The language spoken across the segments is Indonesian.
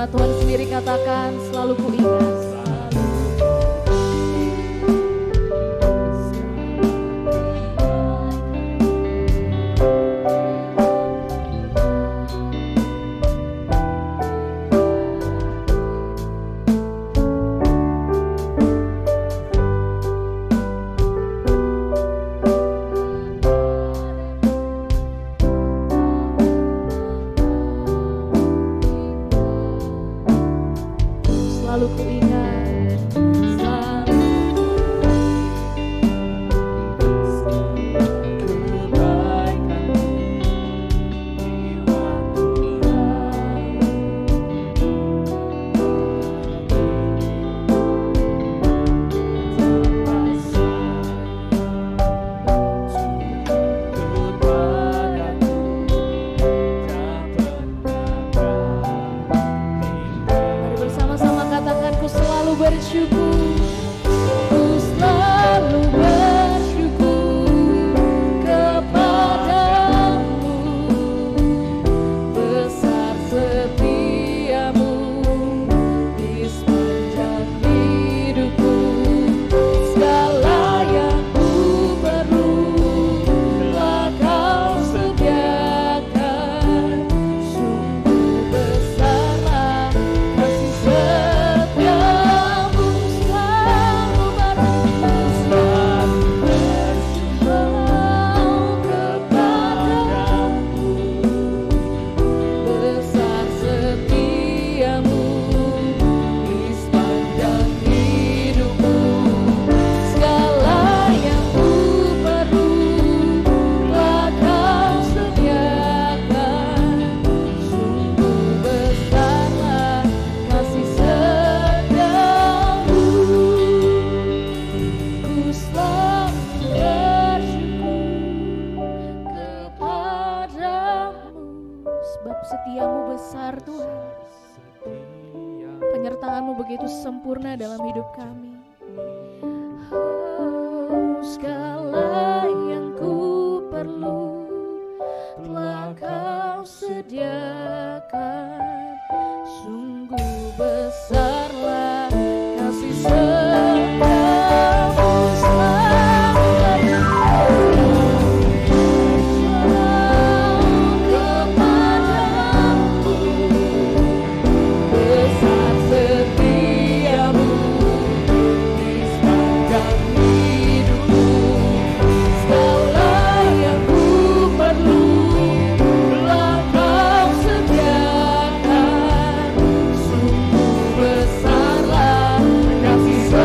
firman Tuhan sendiri katakan, selalu kuingat. Selalu kuingat, selalu kebaikan-Mu di waktu bersyukur, ku selalu bersyukur kepadamu, besar setiamu di sepanjang hidupku, segala yang ku perlu telah Kau sediakan, sungguh besarlah kasih setiamu. Setiamu besar Tuhan, penyertaan-Mu begitu sempurna dalam hidup kami. Segala yang ku perlu telah Kau sediakan, sungguh besarlah kasih setiamu. Besarlah kasih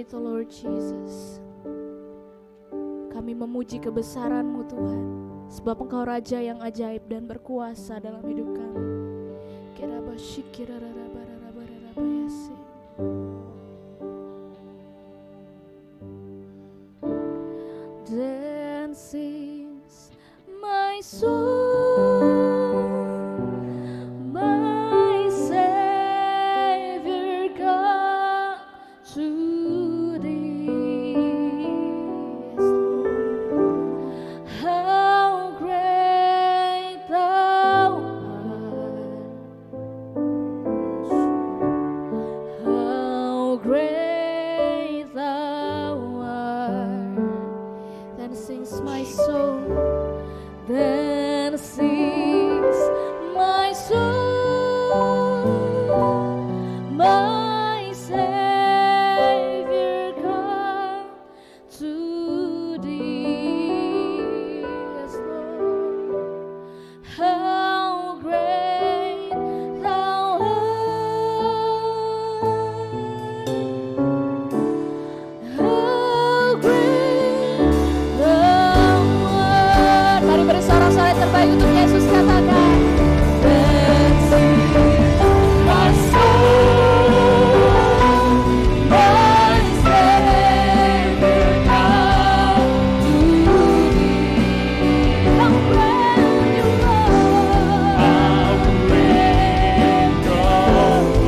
it, O Lord Jesus. Kami memuji kebesaran-Mu Tuhan, sebab Engkau Raja yang ajaib dan berkuasa dalam hidup kami. Then sings my soul, my Savior God to Thee. How great Thou art! How great Thou art! Then sings my soul. Then sings my soul, my Savior come to Thee. Yes, Lord. How great Thou art! How great Thou art! Mari beri sorak-sorai terbaik untuk Yesus, katakan. Then sings my soul, my Savior come to Thee. How great You are!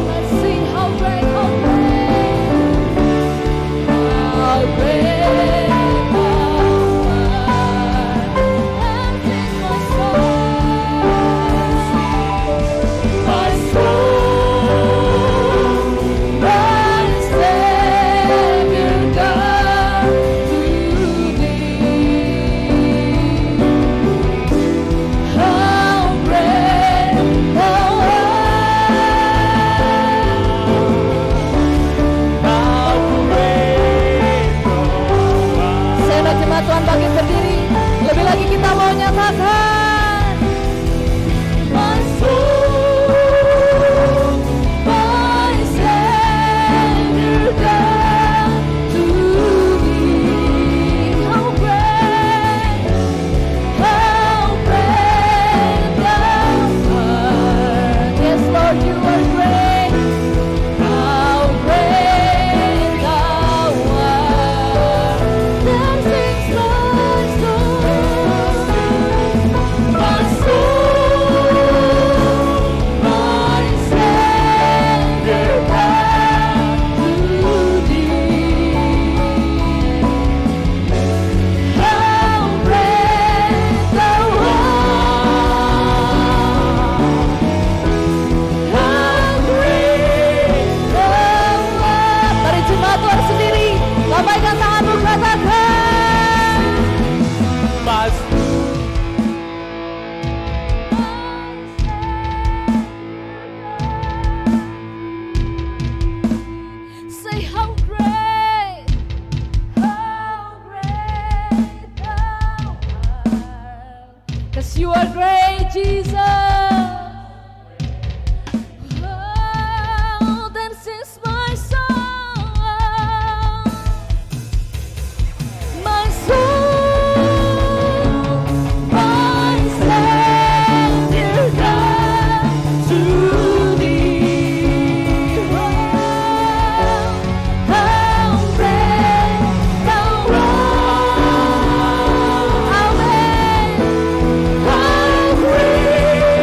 Let's sing how great, how great, how great Thou art. And sing my soul, my Savior come to Thee. How great Thou art. Segenap jemaat Tuhan bangkit berdiri. Lebih lagi kita mau nyatakan. My soul, my Savior come to Thee. How great Thou art. Yes, Lord, You are great. How great Thou art. Then sings my soul, my Savior come to Thee. How great Thou art. How great Thou art. Mari jemaat Tuhan sendiri, lambaikan tanganmu, katakan. Say how great Thou art. 'Cause You are great, Jesus. Oh, then sings my soul, my soul, my Savior come to Thee. Oh, how great Thou art. Amen. How great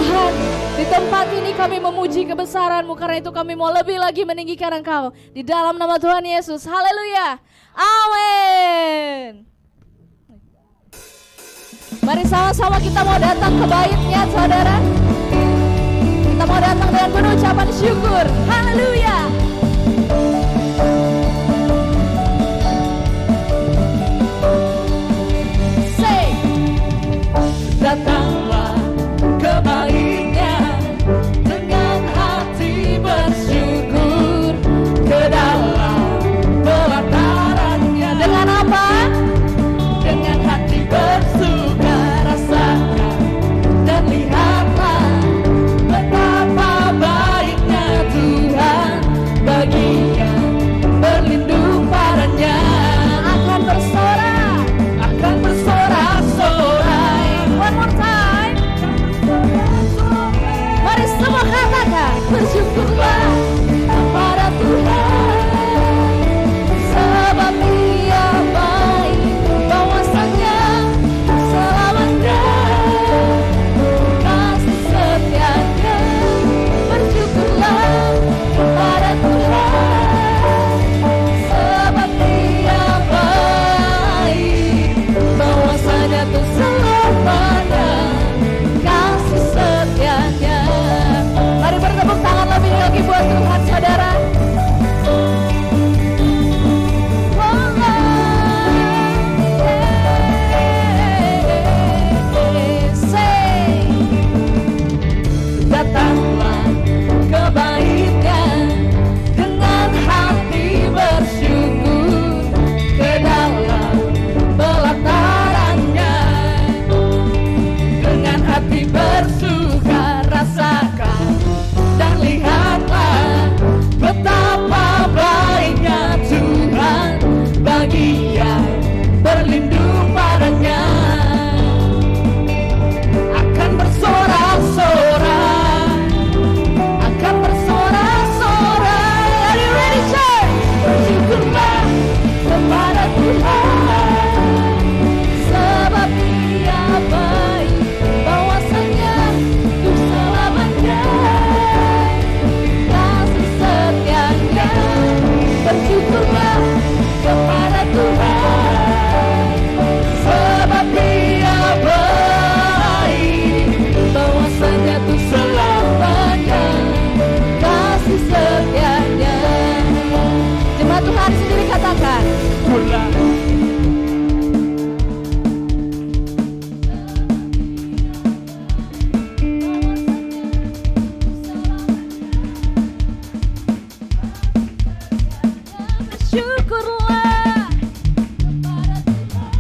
Tuhan, di tempat ini kami memuji kebesaran-Mu, karena itu kami mau lebih lagi meninggikan Engkau. Di dalam nama Tuhan Yesus, haleluya, amin. Mari sama-sama kita mau datang ke bait-Nya, saudara. Kita mau datang dengan penuh ucapan syukur, haleluya. Say, datanglah ke bait-Nya dengan hati bersyukur, ke dalam pelataran-Nya. Dengan apa? Dengan hati bersuka, rasakan dan lihatlah betapa baiknya Tuhan bagi yang berlindung padanya. Akan bersorak-sorai. One more time. Mari semua katakan, bersyukurlah kepada Tuhan, sebab Dia baik, bahwasanya selamanya kasih setianya. Bersyukurlah kepada Tuhan, sebab Dia baik, bahwasanya tuh selamanya kasih setianya. Mari bertepuk tangan lebih lagi buat Tuhan, saudara. Datanglah ke bait-Nya dengan hati bersyukur, ke dalam pelataran-Nya dengan hati bersuka, rasakan dan lihatlah betapa baiknya Tuhan bagi yang berlindung padanya. Akan bersorak-sorai, akan bersorak-sorai. Are you ready, church? Bersyukurlah kepada Tuhan, sebab Dia baik, bahwasanya untuk selamanya kasih setianya. Bersyukurlah kepada Tuhan, sebab Dia baik, bahwasanya untuk selamanya kasih setianya. Jemaat Tuhan sendiri katakan, Syukurlah. bersyukurlah kepada Tuhan, sebab Dia baik,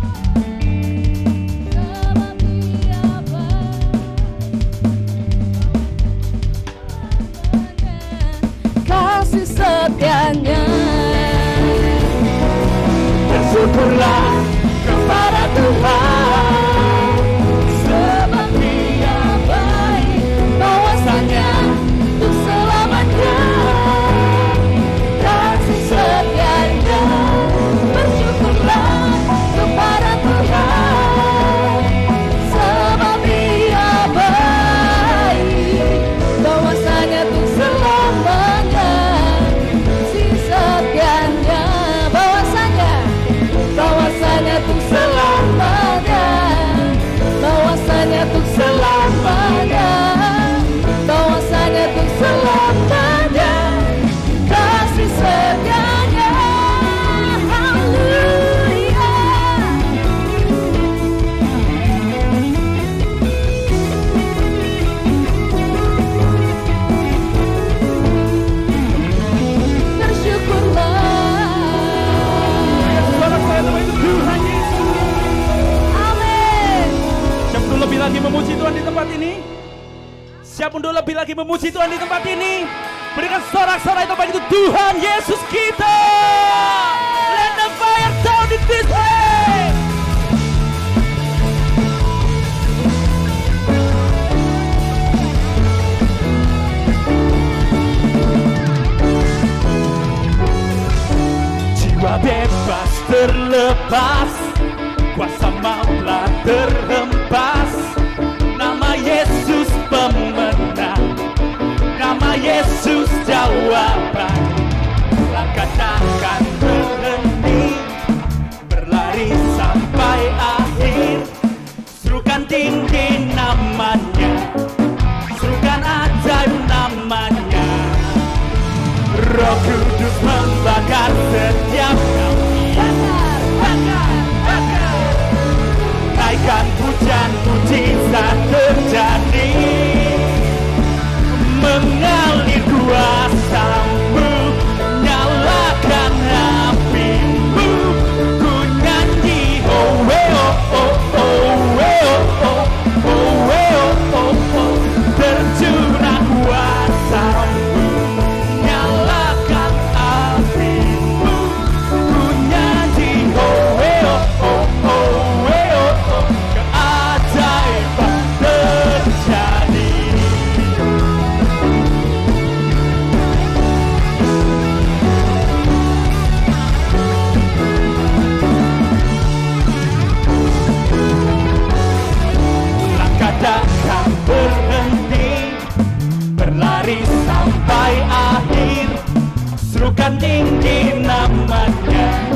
kasih setianya. Bersyukurlah kepada Tuhan, Sebab Dia baik, bahwasanya untuk selamanya kasih setianya. Bersyukurlah kepada Tuhan, sebab Dia baik, bahwasanya untuk selamanya kasih setianya. Bahwasanya untuk selamanya, bahwasanya untuk selamanya, bahwasanya untuk selamanya kasih setianya. Haleluya. Bersyukurlah. suara saya nama itu Tuhan Yesus. Amin. Siap untuk lebih lagi memuji Tuhan di tempat ini? Siap untuk lebih lagi memuji Tuhan di tempat ini? Berikan sorak-sorai itu bagi Tuhan Yesus kita. Let the fire down in this place. Jiwa bebas terlepas, kuasa mautlah terhempas, nama Yesus pemenang. pujian tinggi namanya,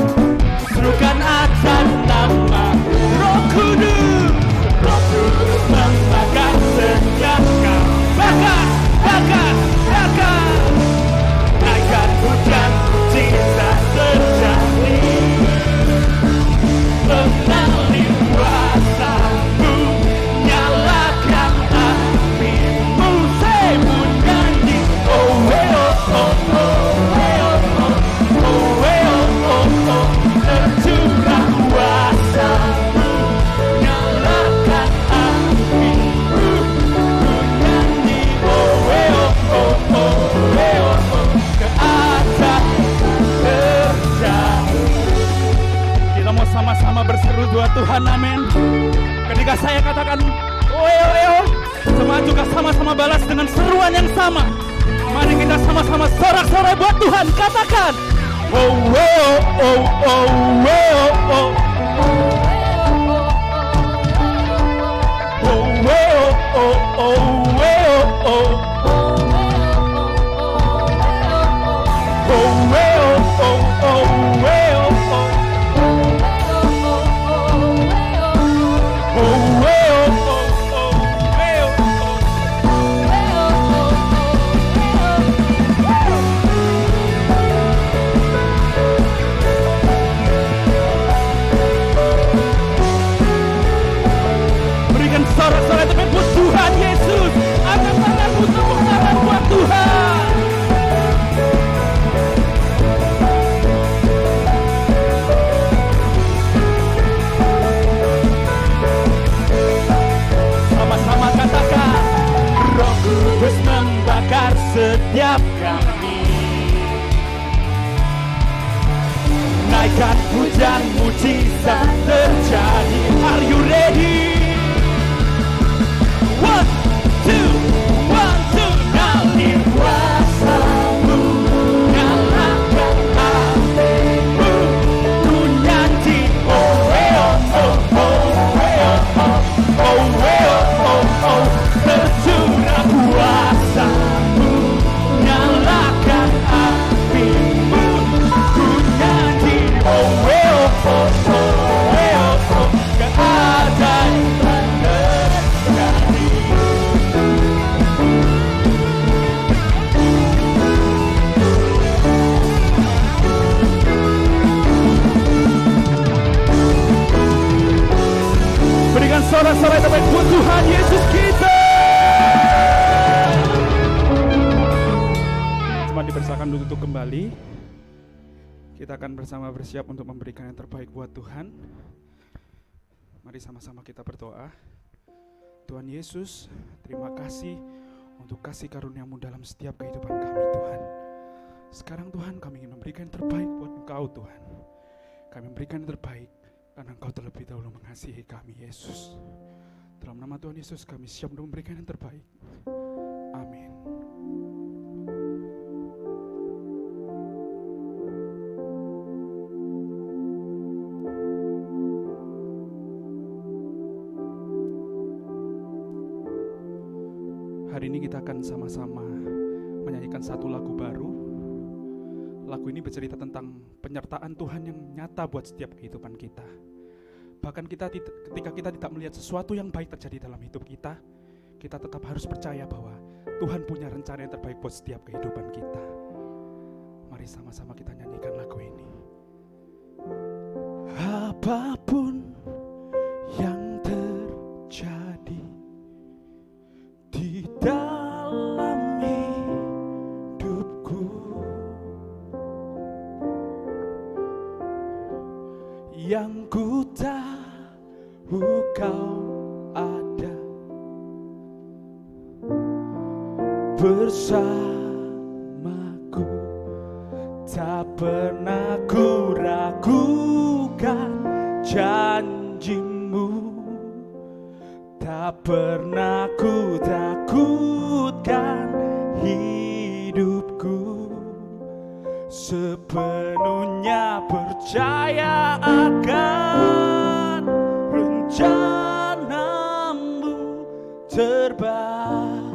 serukan atas nama Roh Kudus. Roh Kudus membakar setiap kami. Bakar. Naikkan hujan mujizat terjadi, mengalir kuasa-Mu, nyalakan api-Mu, sebut nyanyi. Oh, tercurah kuasa-Mu, nyalakan api-Mu, nyanyi. Ke atas terjadi. Kita mau sama-sama berseru doa Tuhan, amin. Ketika saya katakan semua juga sama-sama balas dengan seruan yang sama. Mari kita sama-sama sorak-sorai buat Tuhan, katakan berikan sorak-sorai tepuk buat Tuhan Yesus. Angkat tanganmu, tepuk tangan buat Tuhan. Sama-sama katakan, Roh Kudus membakar setiap kami. Naikkan hujan mujizat terjadi. Are you ready? One, two, nalir kuasa-Mu, nyalakan api-Mu, ku nyanyi. Tercurah kuasa-Mu, nyalakan api-Mu, ku nyanyi. Keajaiban terjadi. Berikan sorak-sorai tepuk buat Tuhan Yesus kita. Cuma dipersilakan duduk kembali. Kita akan bersama bersiap untuk memberikan yang terbaik buat Tuhan. Mari sama-sama kita berdoa. Tuhan Yesus, terima kasih untuk kasih karunia-Mu dalam setiap kehidupan kami, Tuhan. Sekarang Tuhan, kami ingin memberikan yang terbaik buat Engkau, Tuhan. Kami memberikan yang terbaik karena Engkau terlebih dahulu mengasihi kami, Yesus. Dalam nama Tuhan Yesus, kami siap untuk memberikan yang terbaik. Amin. Hari ini kita akan sama-sama menyanyikan satu lagu baru. Lagu ini bercerita tentang penyertaan Tuhan yang nyata buat setiap kehidupan kita. Bahkan ketika kita tidak melihat sesuatu yang baik terjadi dalam hidup kita, kita tetap harus percaya bahwa Tuhan punya rencana yang terbaik buat setiap kehidupan kita. Mari sama-sama kita nyanyikan lagu ini. Apapun yang terjadi di dalam hidupku, yang ku tahu Kau ada bersamaku, tak pernah ku ragukan janji-Mu, tak pernah ku takutkan hidupku, sepenuhnya percaya akan rencana-Mu terbaik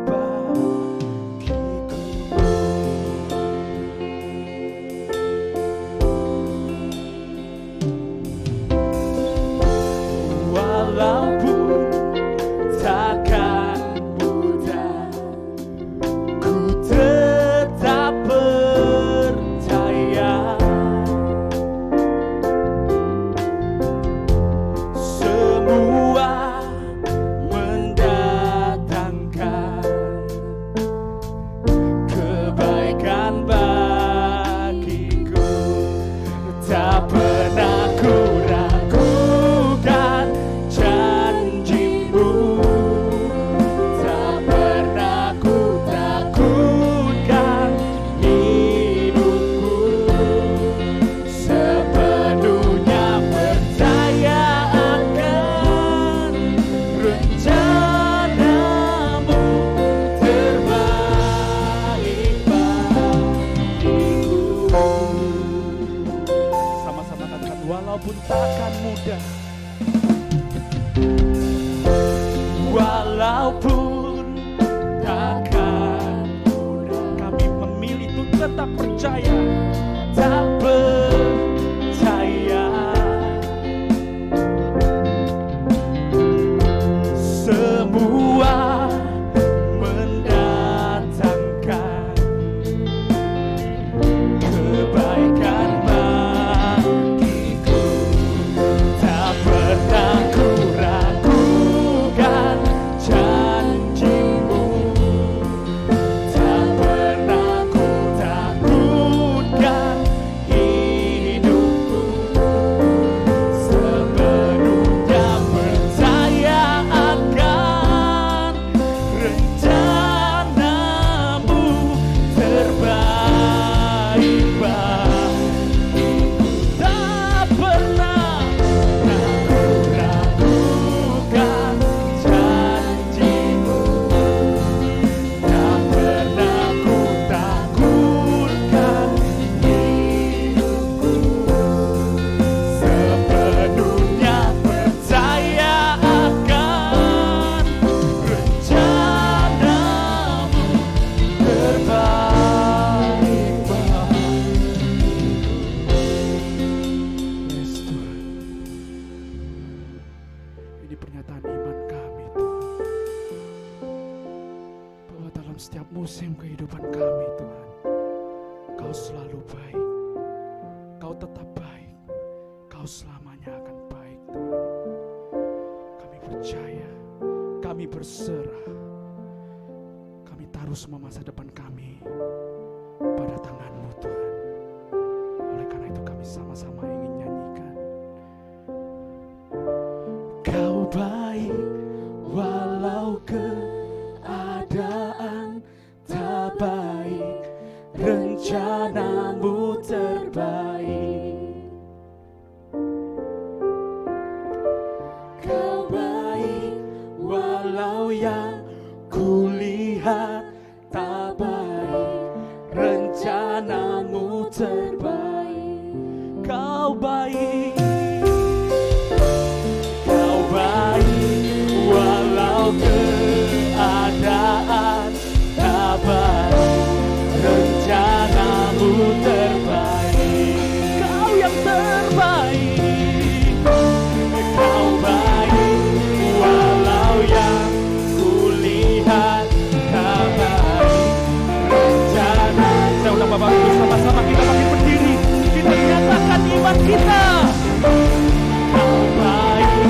bagiku. akan mudah. Walaupun takkan mudah, kami memilih untuk tetap percaya, tak percaya. Semua mendatangkan kebaikan bagiku. Tak pernah ku ragukan janjimu. Tak pernah ku takutkan hidupku. Sepenuhnya percaya akan rencanamu terbaik bagiku. Tak pernah ku ragukan janjimu. Tak pernah ku takutkan hidupku. Sepenuhnya percaya akan rencanamu terbaik bagiku. Yes Tuhan, ini pernyataan iman kami Tuhan, bahwa dalam setiap musim kehidupan kami Tuhan, Kau selalu baik, Kau tetap baik, Kau selamanya akan baik Tuhan. Kami percaya, kami berserah, kami taruh semua masa depan kami pada tangan-Mu Tuhan. Oleh karena itu kami sama-sama ingin nyanyikan, Kau baik walau keadaan tak baik, rencanamu terbaik. Kau baik walau yang kulihat tak baik, rencanamu terbaik. Kau baik, Kau baik walau keadaan tak baik, rencanamu terbaik. Kau yang terbaik. Kau baik walau yang kulihat tak baik, rencana. Saya undang Bapak Ibu sama-sama kita bangkit berdiri, kita nyatakan iman kita. Kau baik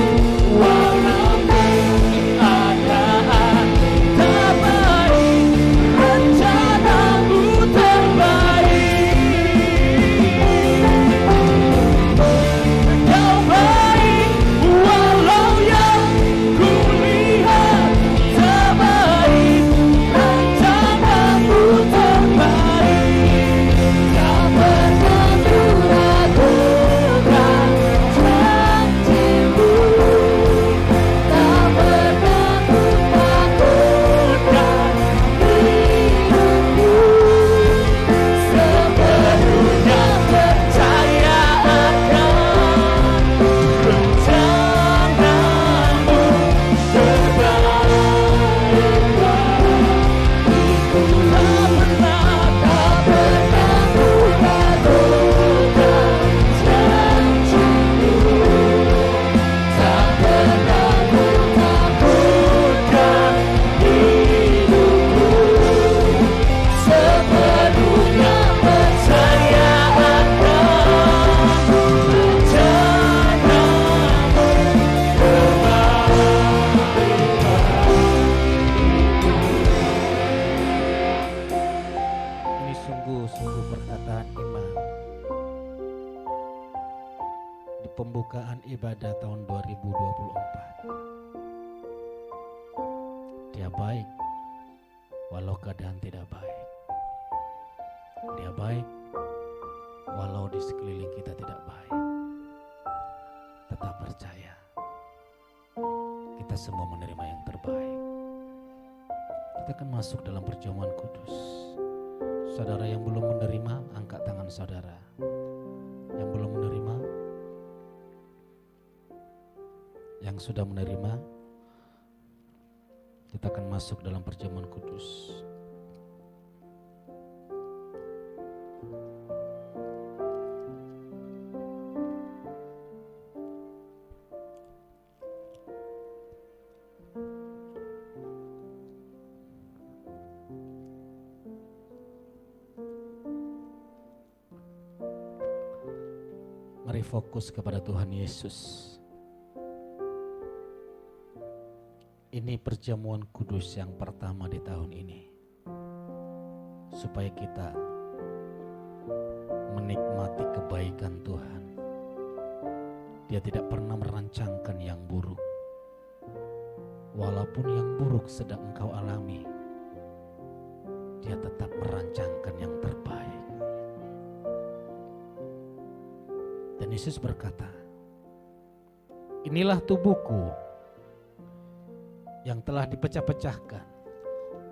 walau keadaan tak baik, rencanamu terbaik. Kau baik walau yang kulihat tak baik, rencanamu terbaik. Tak pernah ku ragukan janjimu. Tak pernah ku takutkan hidupku. Sepenuhnya percaya akan rencanamu terbaik bagiku. Tak pernah ku ragukan janjimu. Tak pernah ku takutkan hidupku. Sepenuhnya percaya akan rencanamu terbaik bagiku. Ini sungguh-sungguh perkataan iman di pembukaan ibadah tahun 2024. Dia baik walau keadaan tidak baik. Dia baik walau di sekeliling kita tidak baik. Tetap percaya, kita semua menerima yang terbaik. Kita akan masuk dalam perjamuan kudus. Saudara yang belum menerima, angkat tangan saudara. Yang belum menerima, yang sudah menerima, kita akan masuk dalam perjamuan kudus. Mari fokus kepada Tuhan Yesus. Ini perjamuan kudus yang pertama di tahun ini, supaya kita menikmati kebaikan Tuhan. Dia tidak pernah merancangkan yang buruk. Walaupun yang buruk sedang engkau alami, Dia tetap merancangkan yang terbaik. Dan Yesus berkata, inilah tubuhku yang telah dipecah-pecahkan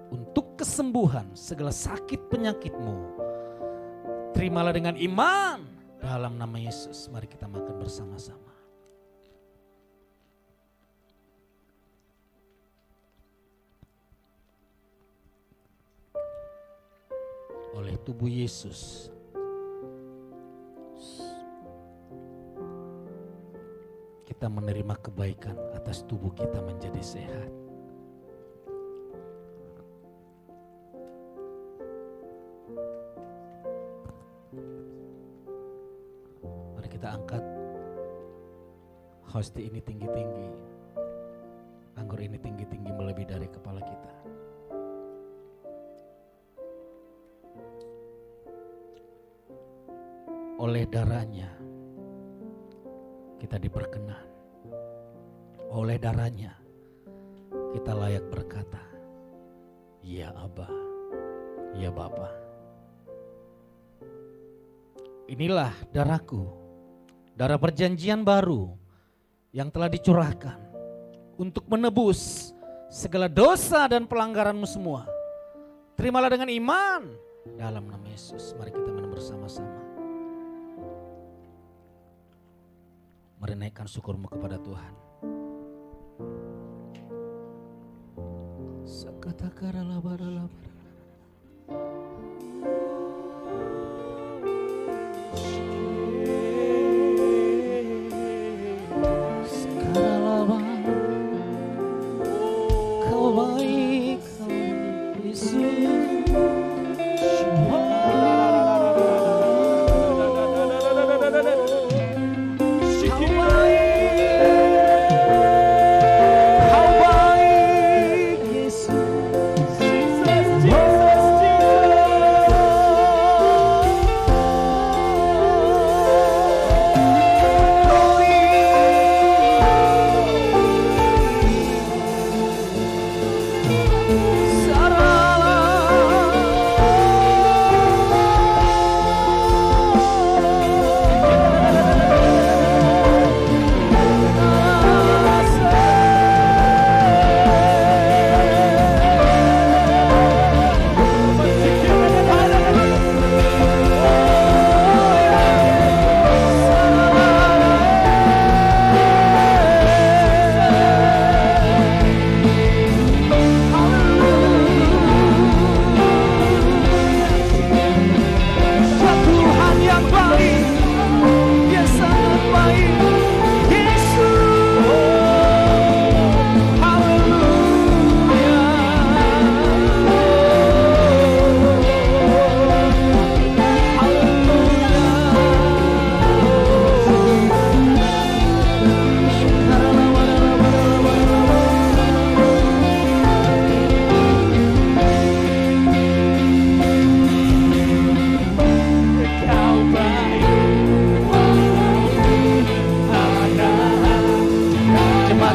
untuk kesembuhan segala sakit penyakitmu. Terimalah dengan iman dalam nama Yesus. Mari kita makan bersama-sama. Oleh tubuh Yesus, kita menerima kebaikan atas tubuh kita menjadi sehat. Mari kita angkat hosti ini tinggi-tinggi, anggur ini tinggi-tinggi melebihi dari kepala kita. Oleh darahnya kita diperkenan. Oleh darahnya kita layak berkata, ya Aba, ya Bapa. Inilah darahku, darah perjanjian baru yang telah dicurahkan untuk menebus segala dosa dan pelanggaranmu semua. Terimalah dengan iman dalam nama Yesus. Mari kita minum bersama-sama. Mari naikkan syukurmu kepada Tuhan. Kau baik, Yesus.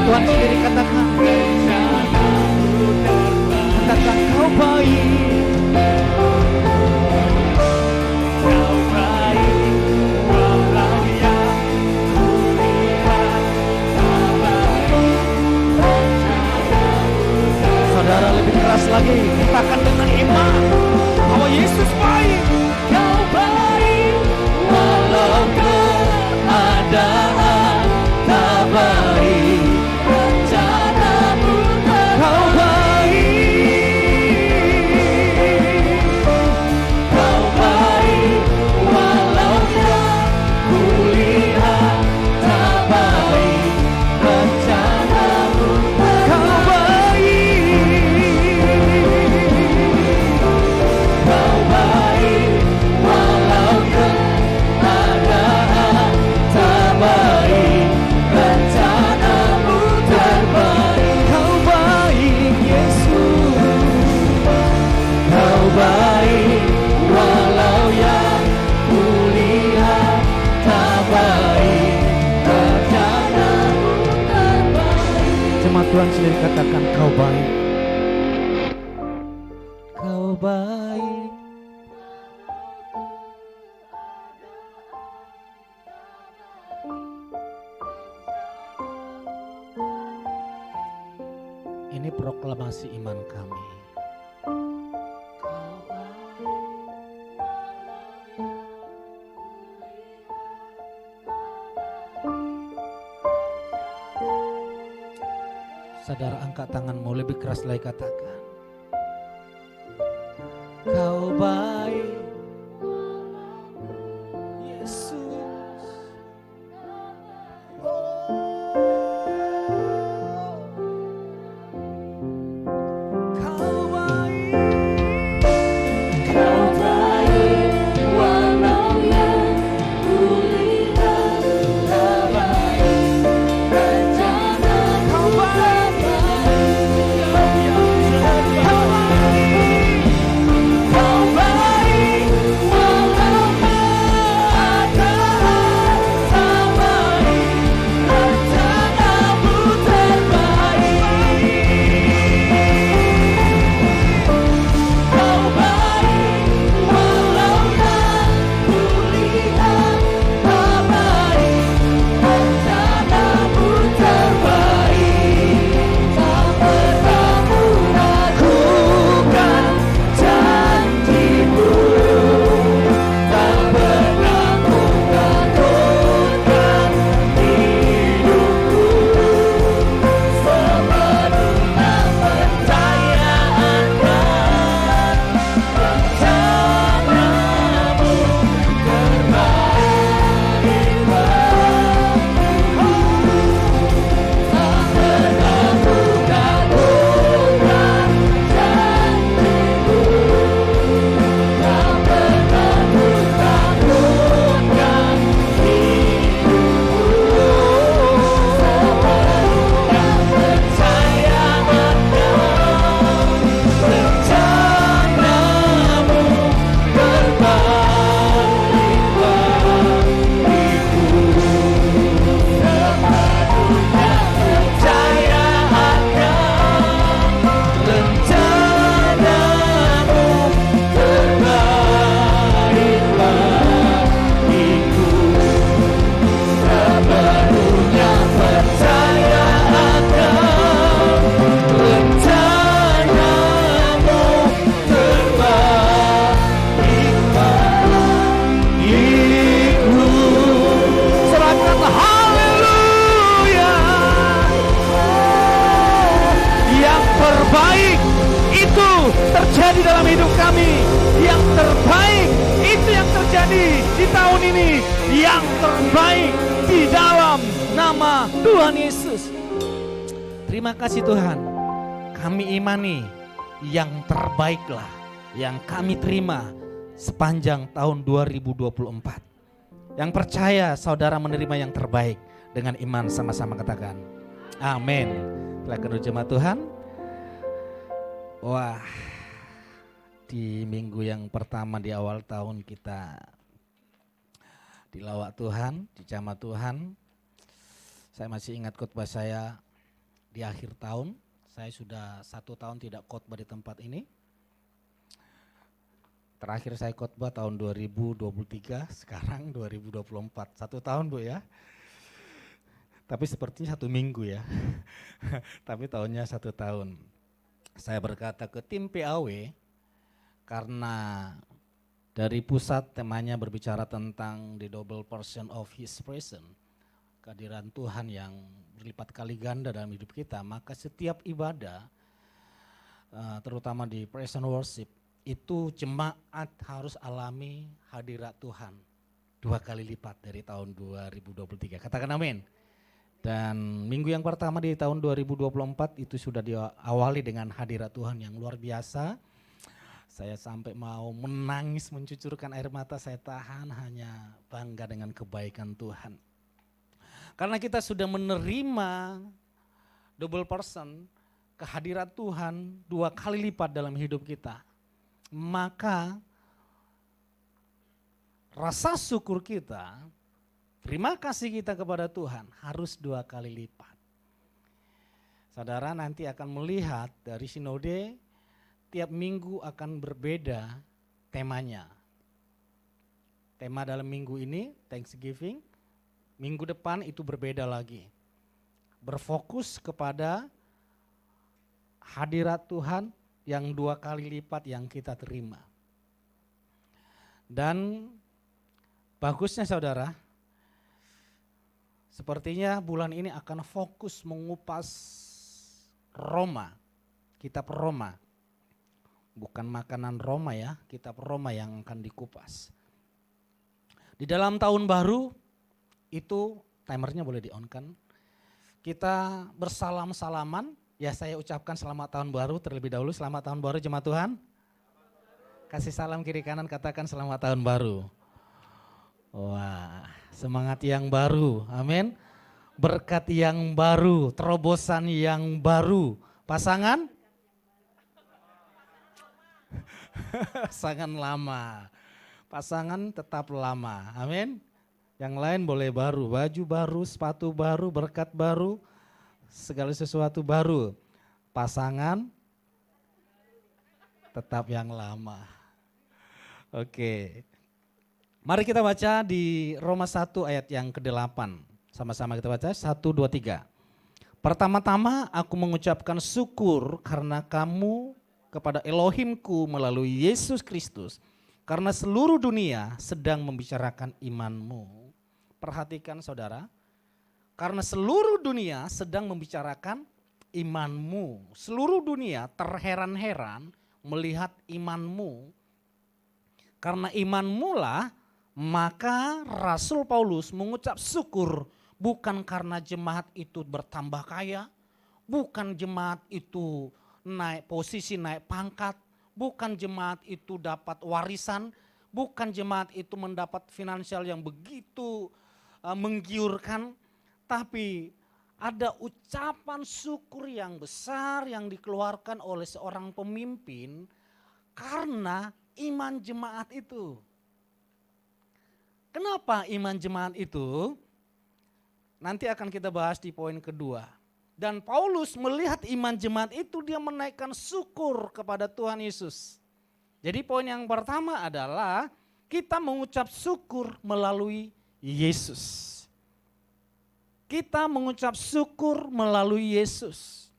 Tuhan sendiri katakan, katakan kau baik, kau baik, Walau yang kulihat tak baik. Saudara lebih keras lagi, katakan dengan iman bahwa Yesus baik. Kau baik, walau keadaan tak baik. Tuhan sendiri katakan kau baik. Kau baik. Ini proklamasi iman kami. Saudara, angkat tanganmu lebih keras lagi, katakan kau baik Yesus. Kau baik, Kau baik, walau yang kulihat tak baik, rencanamu tak baik. Kau baik, walau keadaan tak baik, rencanamu terbaik. Kau baik, walau tak kulihat tak baik, rencanamu terbaik. Tak pernah meragukan janjimu, tak pernah meragukan hidupku. Sepenuhnya percaya akan rencanamu terbaik bagiku. Tak pernah meragukan janjimu, tak pernah meragukan hidupku. Sepenuhnya percaya akan rencanamu terbaik bagiku. Sepenuhnya percaya akan rencanamu terbaik bagiku. Sepenuhnya percaya akan rencanamu terbaik bagiku. serahkanlah haleluya. Yang terbaik itu terjadi dalam hidup kami. Yang terbaik itu yang terjadi di tahun ini. Yang terbaik di dalam nama Tuhan Yesus. Terima kasih Tuhan. Kami imani yang terbaiklah yang kami terima sepanjang tahun 2024. Yang percaya saudara menerima yang terbaik dengan iman, sama-sama katakan amin. Silakan jemaat Tuhan. Wah, di minggu yang pertama di awal tahun kita dilawak Tuhan, dijamah Tuhan. Saya masih ingat khotbah saya di akhir tahun. Saya sudah 1 tahun tidak khotbah di tempat ini. Terakhir saya khotbah tahun 2023, sekarang 2024. 1 tahun Bu ya. Tapi sepertinya 1 minggu ya. Tapi tahunnya 1 tahun. Saya berkata ke tim PAW karena dari pusat temanya berbicara tentang the double portion of His presence, kehadiran Tuhan yang berlipat kali ganda dalam hidup kita, maka setiap ibadah, terutama di praise and worship, itu jemaat harus alami hadirat Tuhan 2 kali lipat dari tahun 2023. Katakan amin. Dan minggu yang pertama di tahun 2024 itu sudah diawali dengan hadirat Tuhan yang luar biasa. Saya sampai mau menangis, mencucurkan air mata, saya tahan, hanya bangga dengan kebaikan Tuhan. Karena kita sudah menerima double portion, kehadirat Tuhan 2 kali lipat dalam hidup kita. Maka rasa syukur kita, terima kasih kita kepada Tuhan harus 2 kali lipat. Saudara nanti akan melihat dari sinode tiap minggu akan berbeda temanya. Tema dalam minggu ini Thanksgiving, minggu depan itu berbeda lagi. Berfokus kepada hadirat Tuhan yang 2 kali lipat yang kita terima. Dan bagusnya saudara, sepertinya bulan ini akan fokus mengupas Roma, kitab Roma. Bukan makanan Roma ya, kitab Roma yang akan dikupas. Di dalam tahun baru itu timernya boleh di-on-kan. Kita bersalam-salaman, ya saya ucapkan selamat tahun baru terlebih dahulu. Selamat tahun baru jemaat Tuhan. Kasih salam kiri kanan, katakan selamat tahun baru. Wah, semangat yang baru, amin. Berkat yang baru, terobosan yang baru. Pasangan? Pasangan lama. Pasangan tetap lama, amin. Yang lain boleh baru, baju baru, sepatu baru, berkat baru, segala sesuatu baru. Pasangan tetap yang lama. Oke. Mari kita baca di Roma 1 ayat yang ke-8. Sama-sama kita baca, 1, 2, 3. Pertama-tama aku mengucapkan syukur karena kamu kepada Elohimku melalui Yesus Kristus. Karena seluruh dunia sedang membicarakan imanmu. Perhatikan saudara, karena seluruh dunia sedang membicarakan imanmu. Seluruh dunia terheran-heran melihat imanmu. Karena imanmu lah, maka Rasul Paulus mengucap syukur. Bukan karena jemaat itu bertambah kaya, bukan jemaat itu naik posisi, naik pangkat, bukan jemaat itu dapat warisan, bukan jemaat itu mendapat finansial yang begitu menggiurkan, tapi ada ucapan syukur yang besar yang dikeluarkan oleh seorang pemimpin karena iman jemaat itu. Kenapa iman jemaat itu? Nanti akan kita bahas di poin kedua. Dan Paulus melihat iman jemaat itu, dia menaikkan syukur kepada Tuhan Yesus. Jadi poin yang pertama adalah kita mengucap syukur melalui Yesus. Kita mengucap syukur melalui Yesus.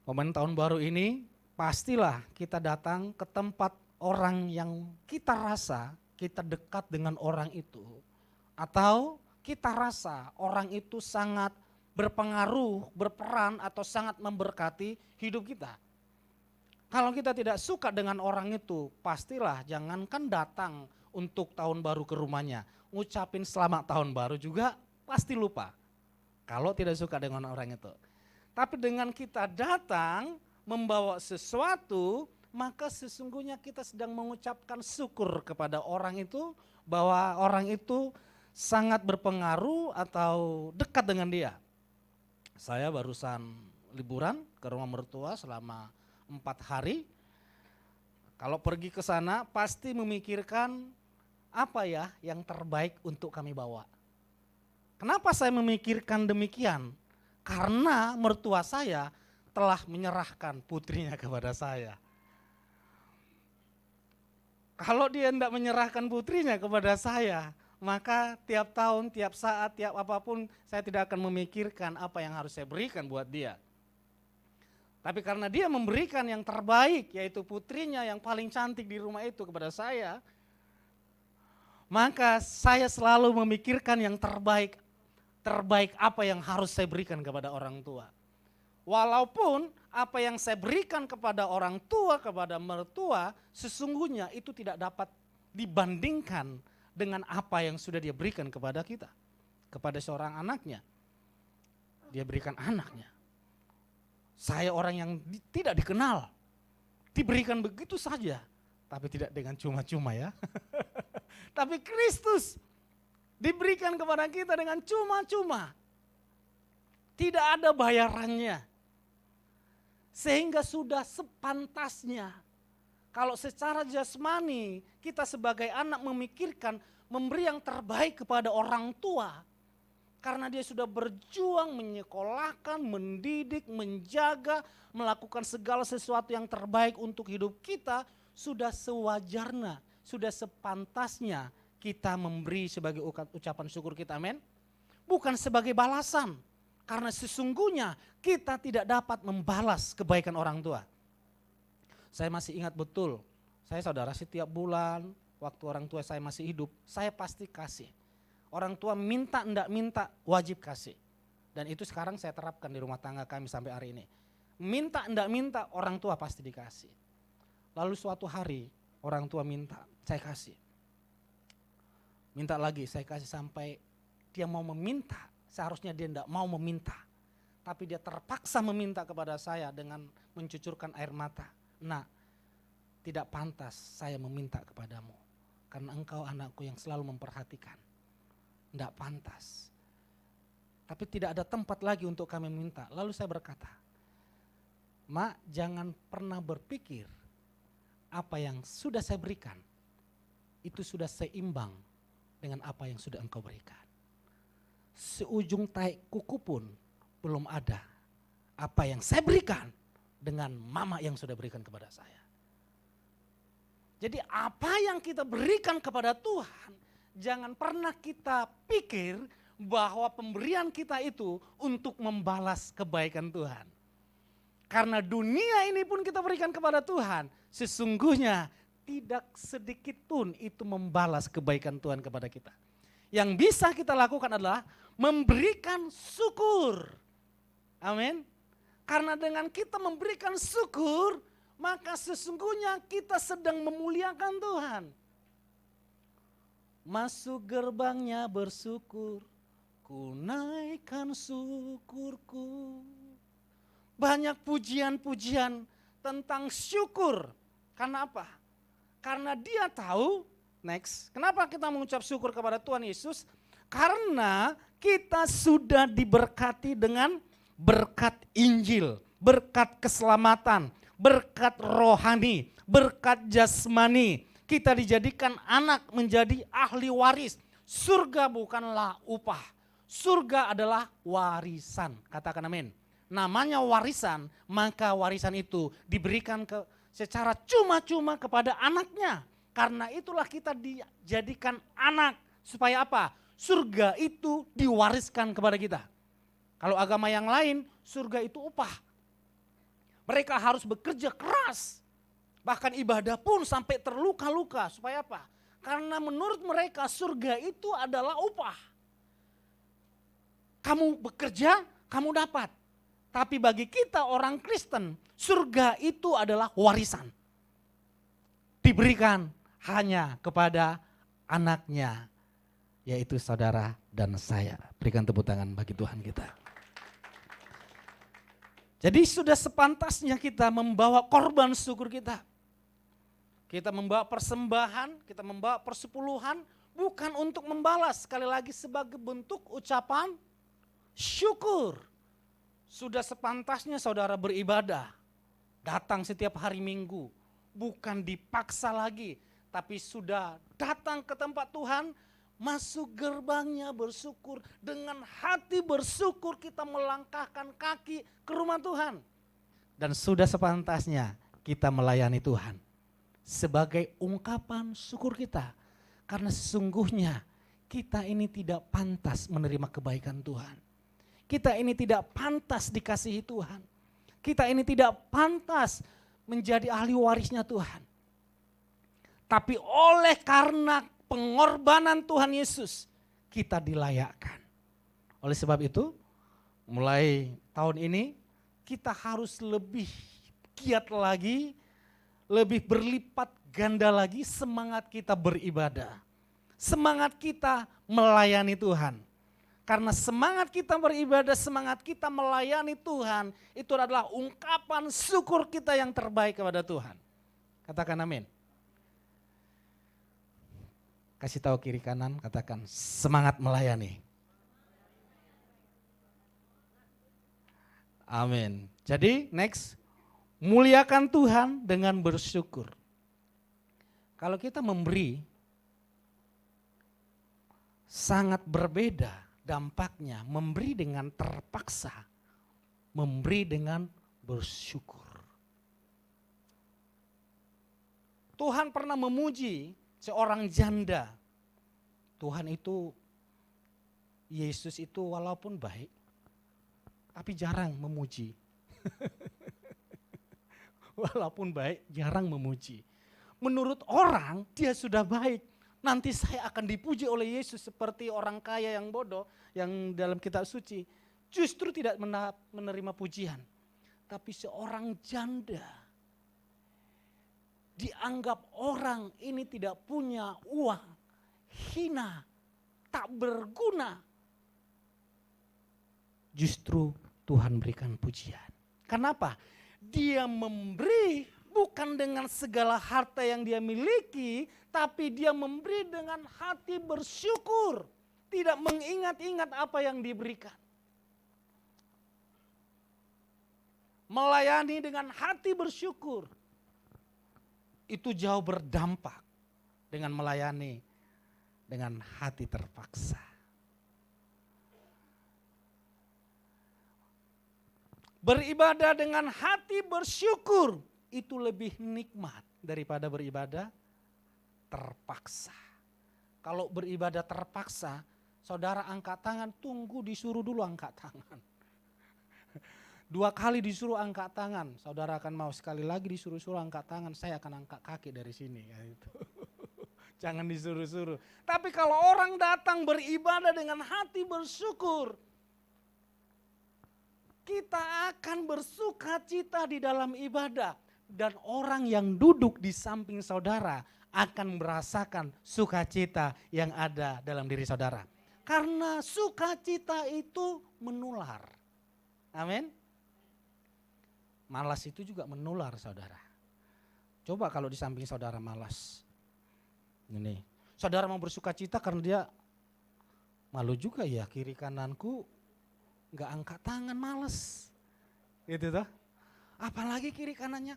Momen tahun baru ini pastilah kita datang ke tempat orang yang kita rasa kita dekat dengan orang itu. Atau kita rasa orang itu sangat berpengaruh, berperan atau sangat memberkati hidup kita. Kalau kita tidak suka dengan orang itu, pastilah jangankan datang untuk tahun baru ke rumahnya. Ngucapin selamat tahun baru juga pasti lupa. Kalau tidak suka dengan orang itu. Tapi dengan kita datang membawa sesuatu, maka sesungguhnya kita sedang mengucapkan syukur kepada orang itu bahwa orang itu sangat berpengaruh atau dekat dengan dia. Saya barusan liburan ke rumah mertua selama 4 hari. Kalau pergi ke sana pasti memikirkan apa ya yang terbaik untuk kami bawa. Kenapa saya memikirkan demikian? Karena mertua saya telah menyerahkan putrinya kepada saya. Kalau dia tidak menyerahkan putrinya kepada saya, maka tiap tahun, tiap saat, tiap apapun saya tidak akan memikirkan apa yang harus saya berikan buat dia. Tapi karena dia memberikan yang terbaik, yaitu putrinya yang paling cantik di rumah itu kepada saya, maka saya selalu memikirkan yang terbaik apa yang harus saya berikan kepada orang tua. Walaupun apa yang saya berikan kepada orang tua, kepada mertua, sesungguhnya itu tidak dapat dibandingkan dengan apa yang sudah dia berikan kepada kita, kepada seorang anaknya. Dia berikan anaknya. Saya orang yang tidak dikenal, diberikan begitu saja, tapi tidak dengan cuma-cuma ya. Tapi Kristus diberikan kepada kita dengan cuma-cuma. Tidak ada bayarannya. Sehingga sudah sepantasnya. Kalau secara jasmani kita sebagai anak memikirkan memberi yang terbaik kepada orang tua. Karena dia sudah berjuang menyekolahkan, mendidik, menjaga, melakukan segala sesuatu yang terbaik untuk hidup kita, sudah sewajarnya, sudah sepantasnya kita memberi sebagai ucapan syukur kita, amin. Bukan sebagai balasan, karena sesungguhnya kita tidak dapat membalas kebaikan orang tua. Saya masih ingat betul, saya saudara setiap bulan waktu orang tua saya masih hidup, saya pasti kasih. Orang tua minta enggak minta wajib kasih. Dan itu sekarang saya terapkan di rumah tangga kami sampai hari ini. Minta enggak minta orang tua pasti dikasih. Lalu suatu hari orang tua minta, saya kasih. Minta lagi, saya kasih sampai dia mau meminta. Seharusnya dia enggak mau meminta. Tapi dia terpaksa meminta kepada saya dengan mencucurkan air mata. Nah, tidak pantas saya meminta kepadamu. Karena engkau anakku yang selalu memperhatikan. Tidak pantas. Tapi tidak ada tempat lagi untuk kami minta. Lalu saya berkata, Mak, jangan pernah berpikir apa yang sudah saya berikan itu sudah seimbang dengan apa yang sudah engkau berikan. Seujung tai kuku pun belum ada apa yang saya berikan dengan mama yang sudah berikan kepada saya. Jadi apa yang kita berikan kepada Tuhan, jangan pernah kita pikir bahwa pemberian kita itu untuk membalas kebaikan Tuhan. Karena dunia ini pun kita berikan kepada Tuhan, sesungguhnya tidak sedikit pun itu membalas kebaikan Tuhan kepada kita. Yang bisa kita lakukan adalah memberikan syukur. Amin. Karena dengan kita memberikan syukur, maka sesungguhnya kita sedang memuliakan Tuhan. Masuk gerbangnya bersyukur, ku naikkan syukurku. Banyak pujian-pujian tentang syukur. Karena apa? Karena dia tahu, next, kenapa kita mengucap syukur kepada Tuhan Yesus? Karena kita sudah diberkati dengan berkat Injil, berkat keselamatan, berkat rohani, berkat jasmani. Kita dijadikan anak menjadi ahli waris. Surga bukanlah upah, surga adalah warisan. Katakan amin. Namanya warisan, maka warisan itu diberikan secara cuma-cuma kepada anaknya. Karena itulah kita dijadikan anak. Supaya apa? Surga itu diwariskan kepada kita. Kalau agama yang lain, surga itu upah. Mereka harus bekerja keras. Bahkan ibadah pun sampai terluka-luka. Supaya apa? Karena menurut mereka surga itu adalah upah. Kamu bekerja, kamu dapat. Tapi bagi kita orang Kristen, surga itu adalah warisan. Diberikan hanya kepada anaknya, yaitu saudara dan saya. Berikan tepuk tangan bagi Tuhan kita. Jadi sudah sepantasnya kita membawa korban syukur kita. Kita membawa persembahan, kita membawa persepuluhan, bukan untuk membalas, sekali lagi sebagai bentuk ucapan syukur. Sudah sepantasnya saudara beribadah, datang setiap hari Minggu, bukan dipaksa lagi, tapi sudah datang ke tempat Tuhan, masuk gerbangnya bersyukur, dengan hati bersyukur kita melangkahkan kaki ke rumah Tuhan. Dan sudah sepantasnya kita melayani Tuhan sebagai ungkapan syukur kita, karena sesungguhnya kita ini tidak pantas menerima kebaikan Tuhan. Kita ini tidak pantas dikasihi Tuhan. Kita ini tidak pantas menjadi ahli warisnya Tuhan. Tapi oleh karena pengorbanan Tuhan Yesus, kita dilayakkan. Oleh sebab itu, mulai tahun ini kita harus lebih giat lagi, lebih berlipat ganda lagi semangat kita beribadah. Semangat kita melayani Tuhan. Karena semangat kita beribadah, semangat kita melayani Tuhan, itu adalah ungkapan syukur kita yang terbaik kepada Tuhan. Katakan amin. Kasih tahu kiri kanan, katakan semangat melayani. Amin. Jadi next, muliakan Tuhan dengan bersyukur. Kalau kita memberi, sangat berbeda dampaknya memberi dengan terpaksa, memberi dengan bersyukur. Tuhan pernah memuji seorang janda. Tuhan itu, Yesus itu walaupun baik, tapi jarang memuji. Walaupun baik, jarang memuji. Menurut orang, dia sudah baik. Nanti saya akan dipuji oleh Yesus seperti orang kaya yang bodoh, yang dalam kitab suci. Justru tidak menerima pujian. Tapi seorang janda, dianggap orang ini tidak punya uang, hina, tak berguna. Justru Tuhan berikan pujian. Kenapa? Dia memberi bukan dengan segala harta yang dia miliki, tapi dia memberi dengan hati bersyukur. Tidak mengingat-ingat apa yang diberikan. Melayani dengan hati bersyukur. Itu jauh berdampak dengan melayani dengan hati terpaksa. Beribadah dengan hati bersyukur itu lebih nikmat daripada beribadah terpaksa. Kalau beribadah terpaksa, saudara angkat tangan, tunggu disuruh dulu angkat tangan. 2 kali disuruh angkat tangan, saudara akan mau, sekali lagi disuruh-suruh angkat tangan, saya akan angkat kaki dari sini. Gitu. Jangan disuruh-suruh. Tapi kalau orang datang beribadah dengan hati bersyukur, kita akan bersuka cita di dalam ibadah. Dan orang yang duduk di samping saudara akan merasakan sukacita yang ada dalam diri saudara. Karena sukacita itu menular. Amin. Malas itu juga menular saudara. Coba kalau di samping saudara malas. Ini, saudara mau bersuka cita karena dia malu juga ya, kiri kananku nggak angkat tangan, males. Gitu toh. Apalagi kiri kanannya.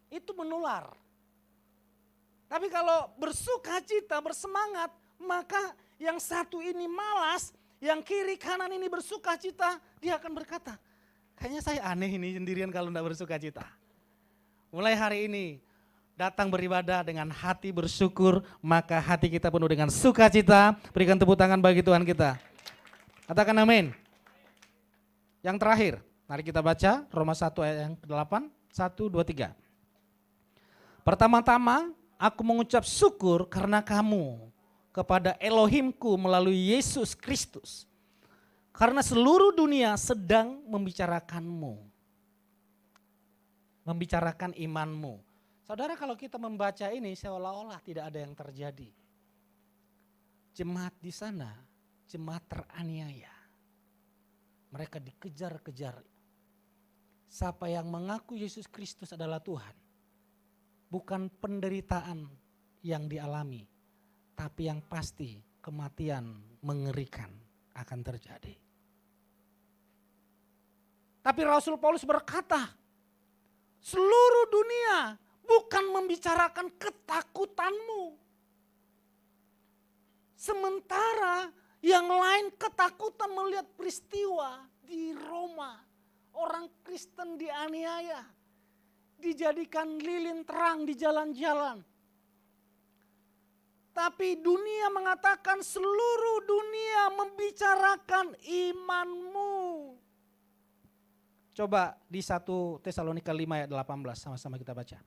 Itu menular. Tapi kalau bersuka cita, bersemangat, maka yang satu ini malas, yang kiri kanan ini bersuka cita, dia akan berkata, kayaknya saya aneh ini sendirian kalau enggak bersuka cita. Mulai hari ini datang beribadah dengan hati bersyukur, maka hati kita penuh dengan sukacita. Berikan tepuk tangan bagi Tuhan kita. Katakan amin. Yang terakhir, mari kita baca Roma 1 ayat yang ke-8, 1, 2, 3. Pertama-tama aku mengucap syukur karena kamu kepada Elohimku melalui Yesus Kristus. Karena seluruh dunia sedang membicarakanmu. Membicarakan imanmu. Saudara, kalau kita membaca ini seolah-olah tidak ada yang terjadi. Jemaat di sana, jemaat teraniaya. Mereka dikejar-kejar. Siapa yang mengaku Yesus Kristus adalah Tuhan, bukan penderitaan yang dialami, tapi yang pasti kematian mengerikan akan terjadi. Tapi Rasul Paulus berkata, seluruh dunia bukan membicarakan ketakutanmu. Sementara yang lain ketakutan melihat peristiwa di Roma. Orang Kristen dianiaya, dijadikan lilin terang di jalan-jalan. Tapi dunia mengatakan seluruh dunia membicarakan imanmu. Coba di 1 Tesalonika 5 ayat 18 sama-sama kita baca.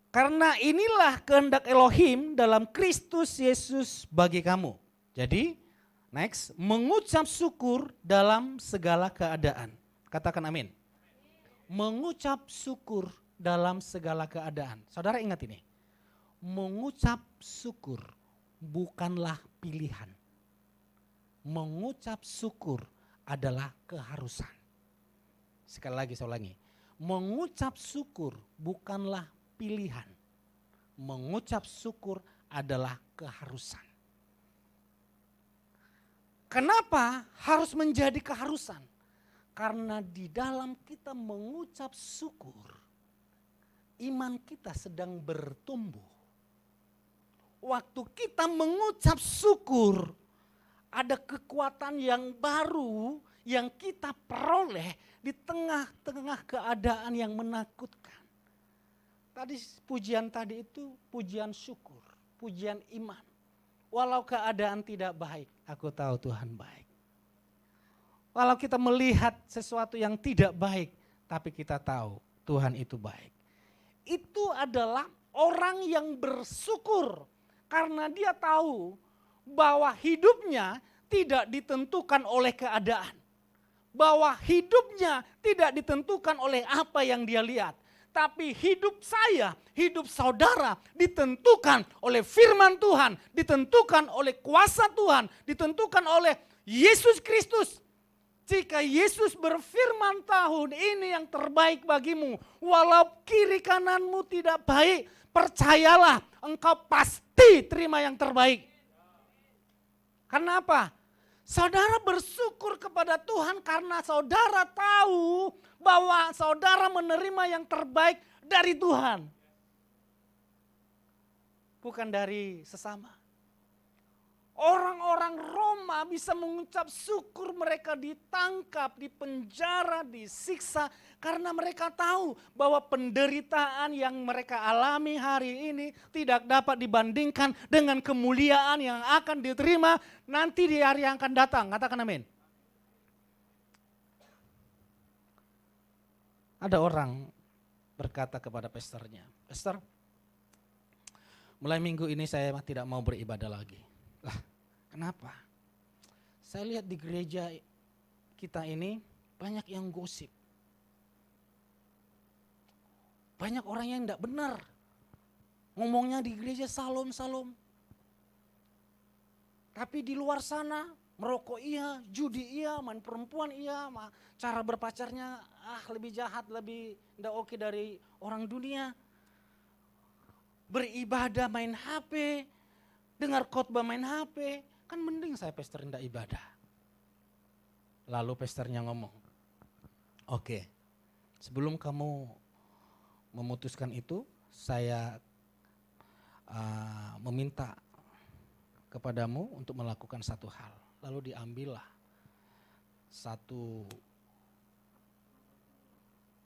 Karena inilah kehendak Elohim dalam Kristus Yesus bagi kamu. Jadi, next, mengucap syukur dalam segala keadaan. Katakan amin. Mengucap syukur dalam segala keadaan. Saudara ingat ini. Mengucap syukur bukanlah pilihan. Mengucap syukur adalah keharusan. Sekali lagi saya ulangi. Mengucap syukur bukanlah pilihan. Mengucap syukur adalah keharusan. Kenapa harus menjadi keharusan? Karena di dalam kita mengucap syukur, iman kita sedang bertumbuh. Waktu kita mengucap syukur, ada kekuatan yang baru yang kita peroleh di tengah-tengah keadaan yang menakutkan. Tadi pujian tadi itu pujian syukur, pujian iman. Walau keadaan tidak baik, aku tahu Tuhan baik. Walau kita melihat sesuatu yang tidak baik, tapi kita tahu Tuhan itu baik. Itu adalah orang yang bersyukur karena dia tahu bahwa hidupnya tidak ditentukan oleh keadaan. Bahwa hidupnya tidak ditentukan oleh apa yang dia lihat. Tapi hidup saya, hidup saudara ditentukan oleh firman Tuhan, ditentukan oleh kuasa Tuhan, ditentukan oleh Yesus Kristus. Jika Yesus berfirman tahun ini yang terbaik bagimu, walau kiri kananmu tidak baik, percayalah engkau pasti terima yang terbaik. Karena apa? Saudara bersyukur kepada Tuhan karena saudara tahu bahwa saudara menerima yang terbaik dari Tuhan. Bukan dari sesama. Orang-orang Roma bisa mengucap syukur mereka ditangkap, dipenjara, disiksa. Karena mereka tahu bahwa penderitaan yang mereka alami hari ini tidak dapat dibandingkan dengan kemuliaan yang akan diterima nanti di hari yang akan datang. Katakan amin. Ada orang berkata kepada pastornya, "Pastor, mulai minggu ini saya tidak mau beribadah lagi." Lah, kenapa? Saya lihat di gereja kita ini banyak yang gosip. Banyak orang yang tidak benar. Ngomongnya di gereja salom-salom. Tapi di luar sana merokok iya, judi iya, main perempuan iya, cara berpacarnya lebih jahat, lebih tidak oke dari orang dunia. Beribadah main HP, dengar khotbah main HP, kan mending saya pastor tidak ibadah. Lalu pastornya ngomong, "Oke, sebelum kamu memutuskan itu, saya meminta kepadamu untuk melakukan satu hal." Lalu diambillah satu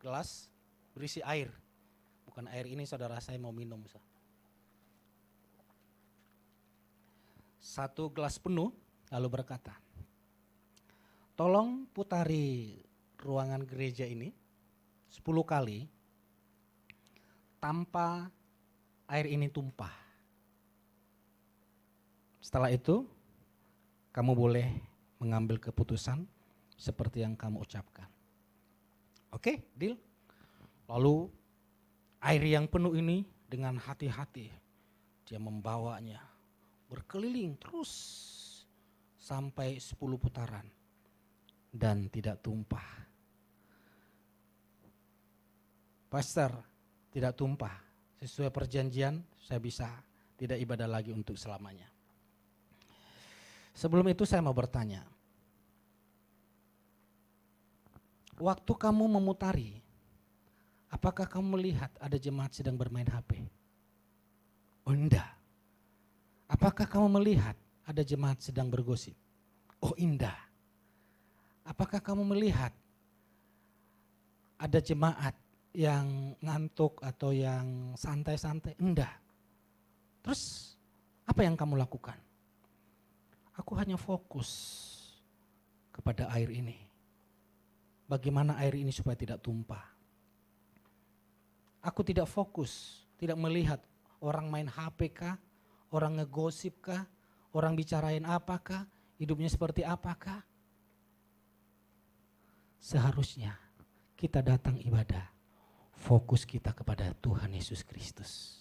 gelas berisi air. Bukan air ini saudara, saya mau minum. Satu gelas penuh, lalu berkata, "Tolong putari ruangan gereja ini 10 kali tanpa air ini tumpah. Setelah itu, kamu boleh mengambil keputusan seperti yang kamu ucapkan." Oke, deal? Lalu air yang penuh ini dengan hati-hati dia membawanya berkeliling terus sampai 10 putaran dan tidak tumpah. "Pastor, tidak tumpah. Sesuai perjanjian saya bisa tidak ibadah lagi untuk selamanya." Sebelum itu saya mau bertanya. Waktu kamu memutari, apakah kamu melihat ada jemaat sedang bermain HP? Oh enggak. Apakah kamu melihat ada jemaat sedang bergosip? Oh indah. Apakah kamu melihat ada jemaat yang ngantuk atau yang santai-santai? Enggak. Terus apa yang kamu lakukan? Aku hanya fokus kepada air ini. Bagaimana air ini supaya tidak tumpah. Aku tidak fokus, tidak melihat orang main HP kah, orang ngegosip kah, orang bicarain apakah, hidupnya seperti apakah. Seharusnya kita datang ibadah, fokus kita kepada Tuhan Yesus Kristus.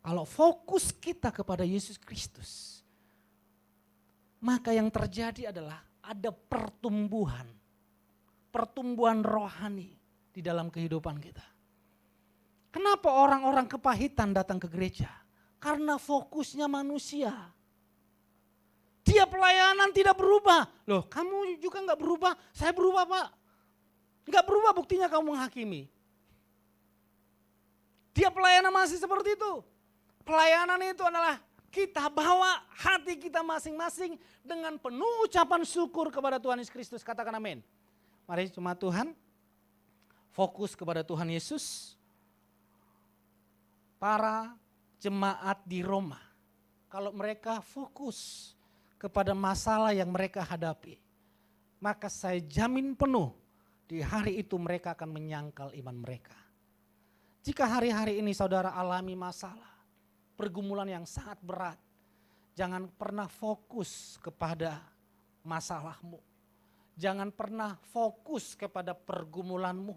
Kalau fokus kita kepada Yesus Kristus, maka yang terjadi adalah ada pertumbuhan rohani di dalam kehidupan kita. Kenapa orang-orang kepahitan datang ke gereja? Karena fokusnya manusia. Dia Dia pelayanan tidak berubah. Loh, kamu juga nggak berubah, saya berubah Pak. Nggak berubah, buktinya kamu menghakimi. Dia pelayanan masih seperti itu. Pelayanan itu adalah kita bawa hati kita masing-masing dengan penuh ucapan syukur kepada Tuhan Yesus Kristus. Katakan amin. Mari cuma Tuhan, fokus kepada Tuhan Yesus. Para jemaat di Roma, kalau mereka fokus kepada masalah yang mereka hadapi, maka saya jamin penuh di hari itu mereka akan menyangkal iman mereka. Jika hari-hari ini saudara alami masalah, pergumulan yang sangat berat, jangan pernah fokus kepada masalahmu. Jangan pernah fokus kepada pergumulanmu,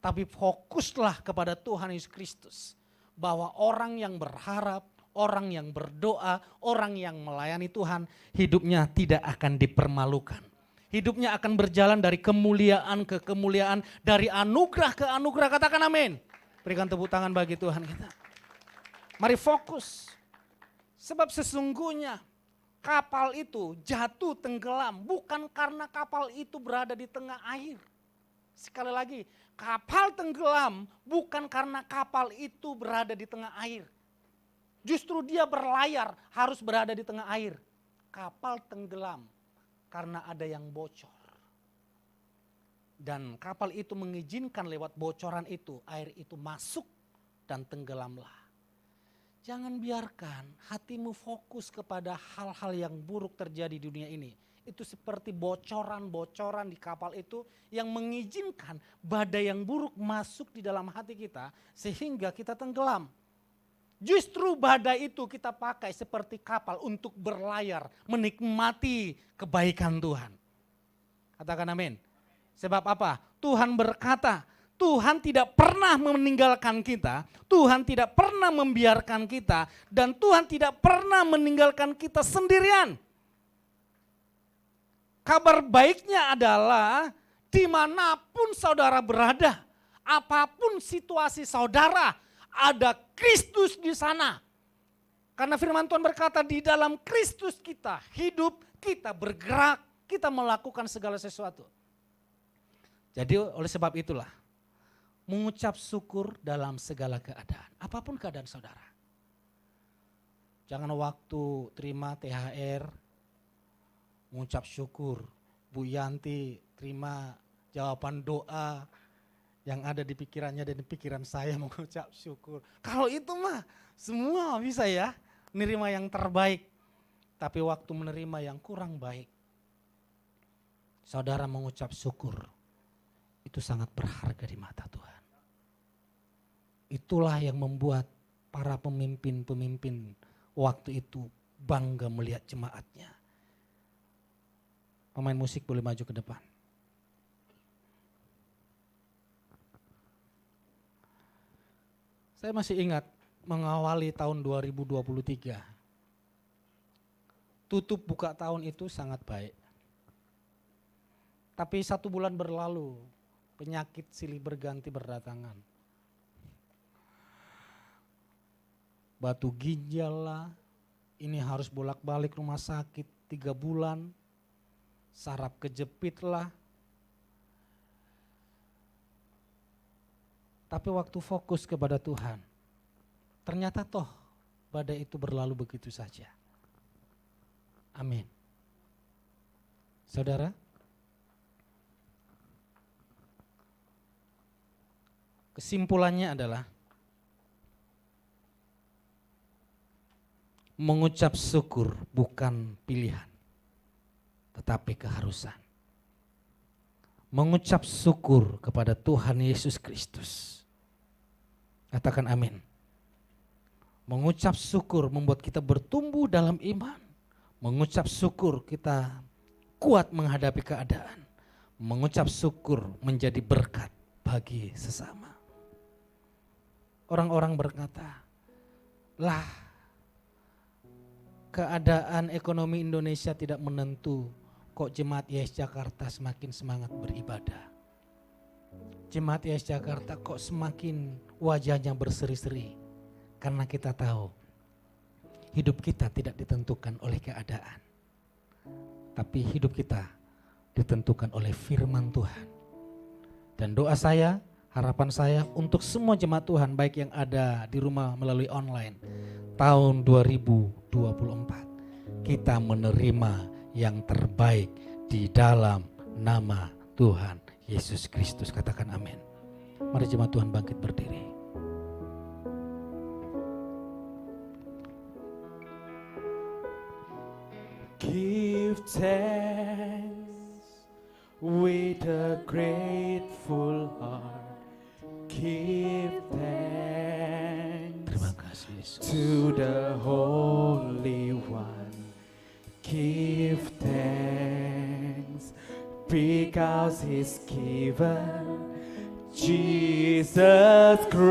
tapi fokuslah kepada Tuhan Yesus Kristus. Bahwa orang yang berharap, orang yang berdoa, orang yang melayani Tuhan, hidupnya tidak akan dipermalukan. Hidupnya akan berjalan dari kemuliaan ke kemuliaan, dari anugerah ke anugerah. Katakan amin. Berikan tepuk tangan bagi Tuhan kita. Mari fokus. Sebab sesungguhnya kapal itu jatuh tenggelam bukan karena kapal itu berada di tengah air. Sekali lagi, kapal tenggelam bukan karena kapal itu berada di tengah air. Justru dia berlayar harus berada di tengah air. Kapal tenggelam karena ada yang bocor. Dan kapal itu mengizinkan lewat bocoran itu, air itu masuk dan tenggelamlah. Jangan biarkan hatimu fokus kepada hal-hal yang buruk terjadi di dunia ini. Itu seperti bocoran-bocoran di kapal itu yang mengizinkan badai yang buruk masuk di dalam hati kita sehingga kita tenggelam. Justru badai itu kita pakai seperti kapal untuk berlayar, menikmati kebaikan Tuhan. Katakan amin. Sebab apa? Tuhan berkata, Tuhan tidak pernah meninggalkan kita, Tuhan tidak pernah membiarkan kita, dan Tuhan tidak pernah meninggalkan kita sendirian. Kabar baiknya adalah dimanapun saudara berada, apapun situasi saudara, ada Kristus di sana. Karena firman Tuhan berkata di dalam Kristus kita hidup, kita bergerak, kita melakukan segala sesuatu. Jadi oleh sebab itulah, mengucap syukur dalam segala keadaan, apapun keadaan saudara. Jangan waktu terima THR, mengucap syukur, Bu Yanti terima jawaban doa yang ada di pikirannya dan di pikiran saya mengucap syukur. Kalau itu mah semua bisa ya, menerima yang terbaik. Tapi waktu menerima yang kurang baik, saudara mengucap syukur, itu sangat berharga di mata Tuhan. Itulah yang membuat para pemimpin-pemimpin waktu itu bangga melihat jemaatnya. Pemain musik boleh maju ke depan. Saya masih ingat mengawali tahun 2023. Tutup buka tahun itu sangat baik. Tapi 1 bulan berlalu, penyakit silih berganti berdatangan. Batu ginjal lah, ini harus bolak-balik rumah sakit 3 bulan. Saraf kejepit lah. Tapi waktu fokus kepada Tuhan, ternyata toh badai itu berlalu begitu saja. Amin. Saudara, kesimpulannya adalah mengucap syukur bukan pilihan, tetapi keharusan. Mengucap syukur kepada Tuhan Yesus Kristus. Katakan amin. Mengucap syukur membuat kita bertumbuh dalam iman. Mengucap syukur kita kuat menghadapi keadaan. Mengucap syukur menjadi berkat bagi sesama. Orang-orang berkata, lah keadaan ekonomi Indonesia tidak menentu. Kok Jemaat YS Jakarta semakin semangat beribadah? Jemaat YS Jakarta kok semakin wajahnya berseri-seri? Karena kita tahu hidup kita tidak ditentukan oleh keadaan. tapi hidup kita ditentukan oleh firman Tuhan. Dan doa saya, harapan saya untuk semua jemaat Tuhan baik yang ada di rumah melalui online, tahun 2024 kita menerima yang terbaik di dalam nama Tuhan Yesus Kristus. Katakan amin. Mari jemaat Tuhan bangkit berdiri. Give thanks with a grateful heart. Give thanks Terima kasih Yesus. to the Holy One. Give thanks because He's given Jesus Christ,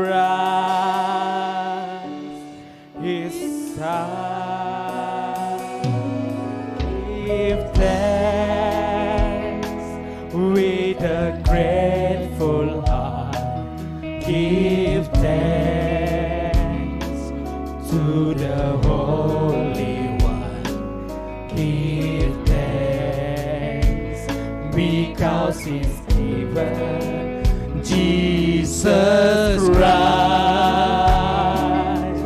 His Son. Give thanks with a grateful heart. Give thanks to the Holy One. Give thanks because He's given Jesus Christ,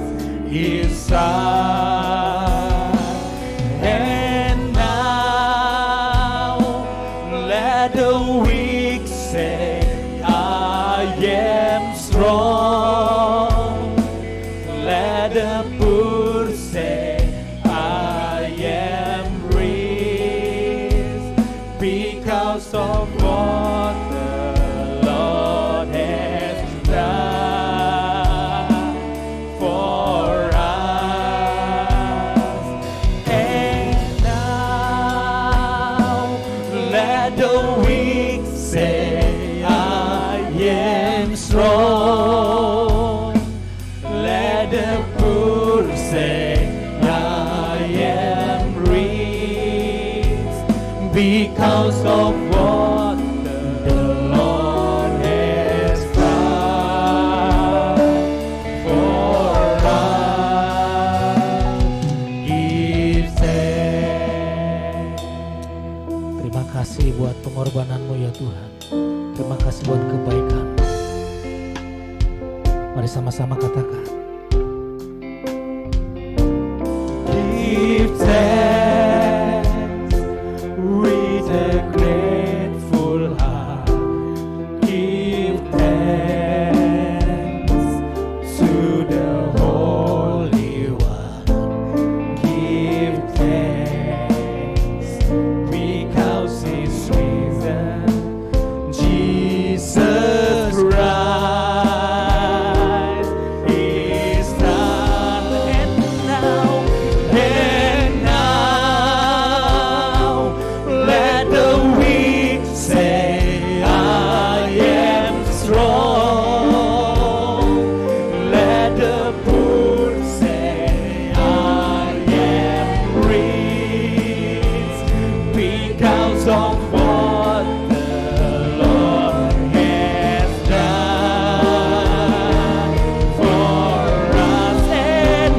His Son. And now let the weak say, I am strong. Let the poor say, I am rich because of what the Lord has done for us. And now let the weak say, I am strong. Let the poor say, I am rich because of what the Lord has done for us. Give thanks. Terima kasih buat pengorbananmu ya Tuhan. Terima kasih buat kebaikan. Mari sama-sama katakan. Give thanks with a grateful heart. Give thanks to the Holy One. Give thanks because He's risen, Jesus Christ is done. And now, let the weak say, I am strong. Let the poor say, I am rich because of what the Lord has done for us. And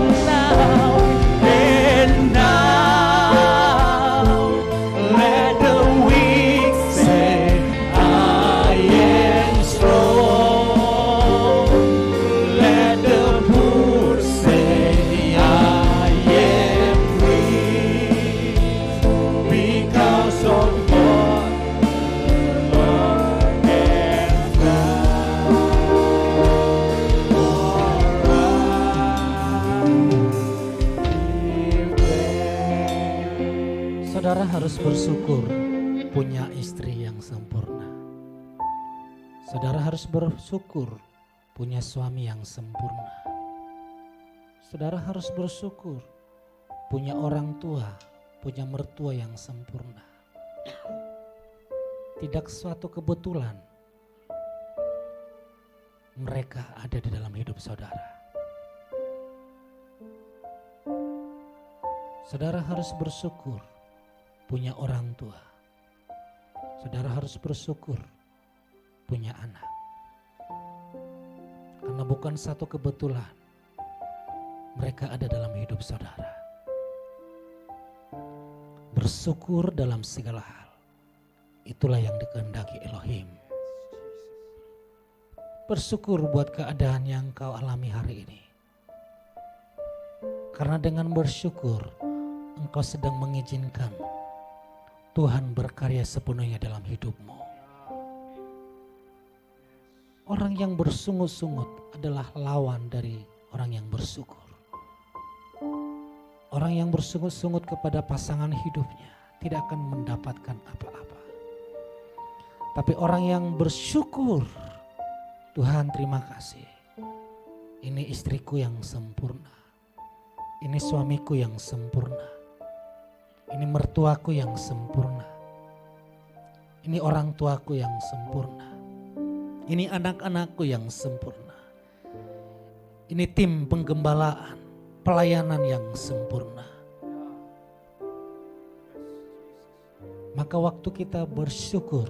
now, let the weak say, I am strong. Let the poor say, I am rich because of what the Lord has done for us. Give thanks. Saudara harus bersyukur punya istri yang sempurna. Saudara harus bersyukur punya suami yang sempurna. Saudara harus bersyukur punya orang tua, punya mertua yang sempurna. Tidak suatu kebetulan mereka ada di dalam hidup saudara. Saudara harus bersyukur punya orang tua. Saudara harus bersyukur punya anak. Karena bukan satu kebetulan mereka ada dalam hidup saudara. bersyukur dalam segala hal. Itulah yang dikehendaki Elohim. Bersyukur buat keadaan yang kau alami hari ini. Karena dengan bersyukur, engkau sedang mengizinkan Tuhan berkarya sepenuhnya dalam hidupmu. Orang yang bersungut-sungut adalah lawan dari orang yang bersyukur. Orang yang bersungut-sungut kepada pasangan hidupnya tidak akan mendapatkan apa-apa. Tapi orang yang bersyukur, Tuhan terima kasih. Ini istriku yang sempurna. Ini suamiku yang sempurna. Ini mertuaku yang sempurna. Ini orang tuaku yang sempurna. Ini anak-anakku yang sempurna. Ini tim penggembalaan, pelayanan yang sempurna. Maka waktu kita bersyukur,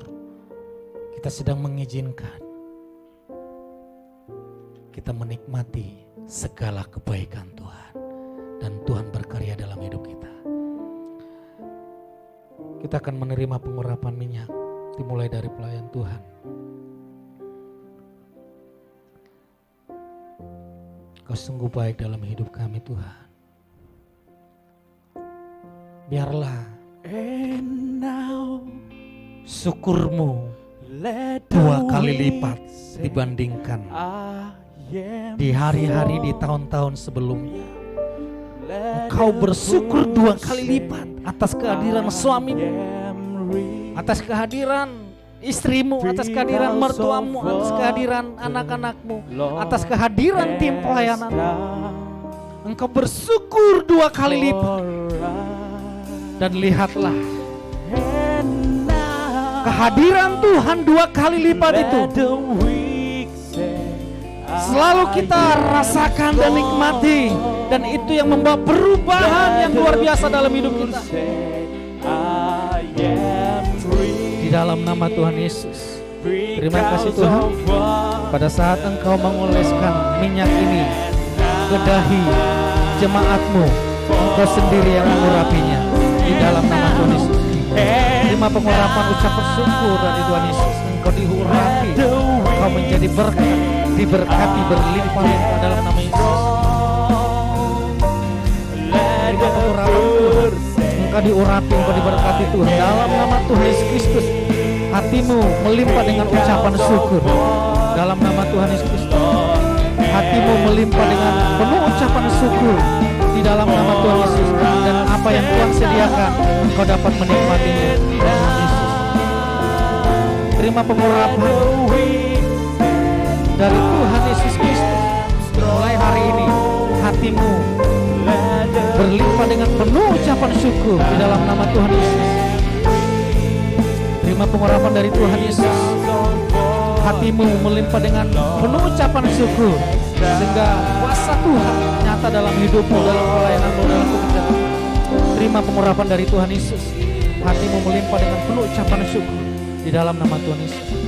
kita sedang mengizinkan kita menikmati segala kebaikan Tuhan. Dan Tuhan berkarya dalam hidup kita. Kita akan menerima pengurapan minyak dimulai dari pelayan Tuhan. Kau sungguh baik dalam hidup kami Tuhan. Biarlah syukurmu 2 kali lipat dibandingkan di hari-hari di tahun-tahun sebelumnya. Engkau bersyukur 2 kali lipat atas kehadiran suamimu, atas kehadiran istrimu, atas kehadiran mertuamu, atas kehadiran anak-anakmu, atas kehadiran tim pelayanan. Engkau bersyukur 2 kali lipat. Dan lihatlah, kehadiran Tuhan 2 kali lipat itu selalu kita rasakan dan nikmati. Dan itu yang membawa perubahan yang luar biasa dalam hidup kita. Di dalam nama Tuhan Yesus, terima kasih Tuhan. Pada saat Engkau mengoleskan minyak ini ke dahi jemaatmu, Engkau sendiri yang mengurapinya. Di dalam nama Tuhan Yesus, terima pengurapan ucapan syukur dari Tuhan Yesus. Engkau diurapi, Engkau menjadi berkat, diberkati berlimpah-limpah dalam nama Yesus. Terima pengurapan Tuhan, Engkau diurapi, Engkau diberkati Tuhan. Dalam nama Tuhan Yesus Kristus, hatimu melimpah dengan ucapan syukur. Dalam nama Tuhan Yesus Kristus, hatimu melimpah dengan penuh ucapan syukur. Di dalam nama Tuhan Yesus, dan apa yang Tuhan sediakan, engkau dapat menikmatinya. Yesus, terima pengurapan dari Tuhan Yesus Kristus. Mulai hari ini hatimu berlimpah dengan penuh ucapan syukur di dalam nama Tuhan Yesus. Terima pengurapan dari Tuhan Yesus. Hatimu melimpah dengan penuh ucapan syukur, sehingga kuasa Tuhan nyata dalam hidupmu, dalam pelayananmu, dalam pekerjaan. Terima pengurapan dari Tuhan Yesus. Hatimu melimpah dengan penuh ucapan syukur di dalam nama Tuhan Yesus.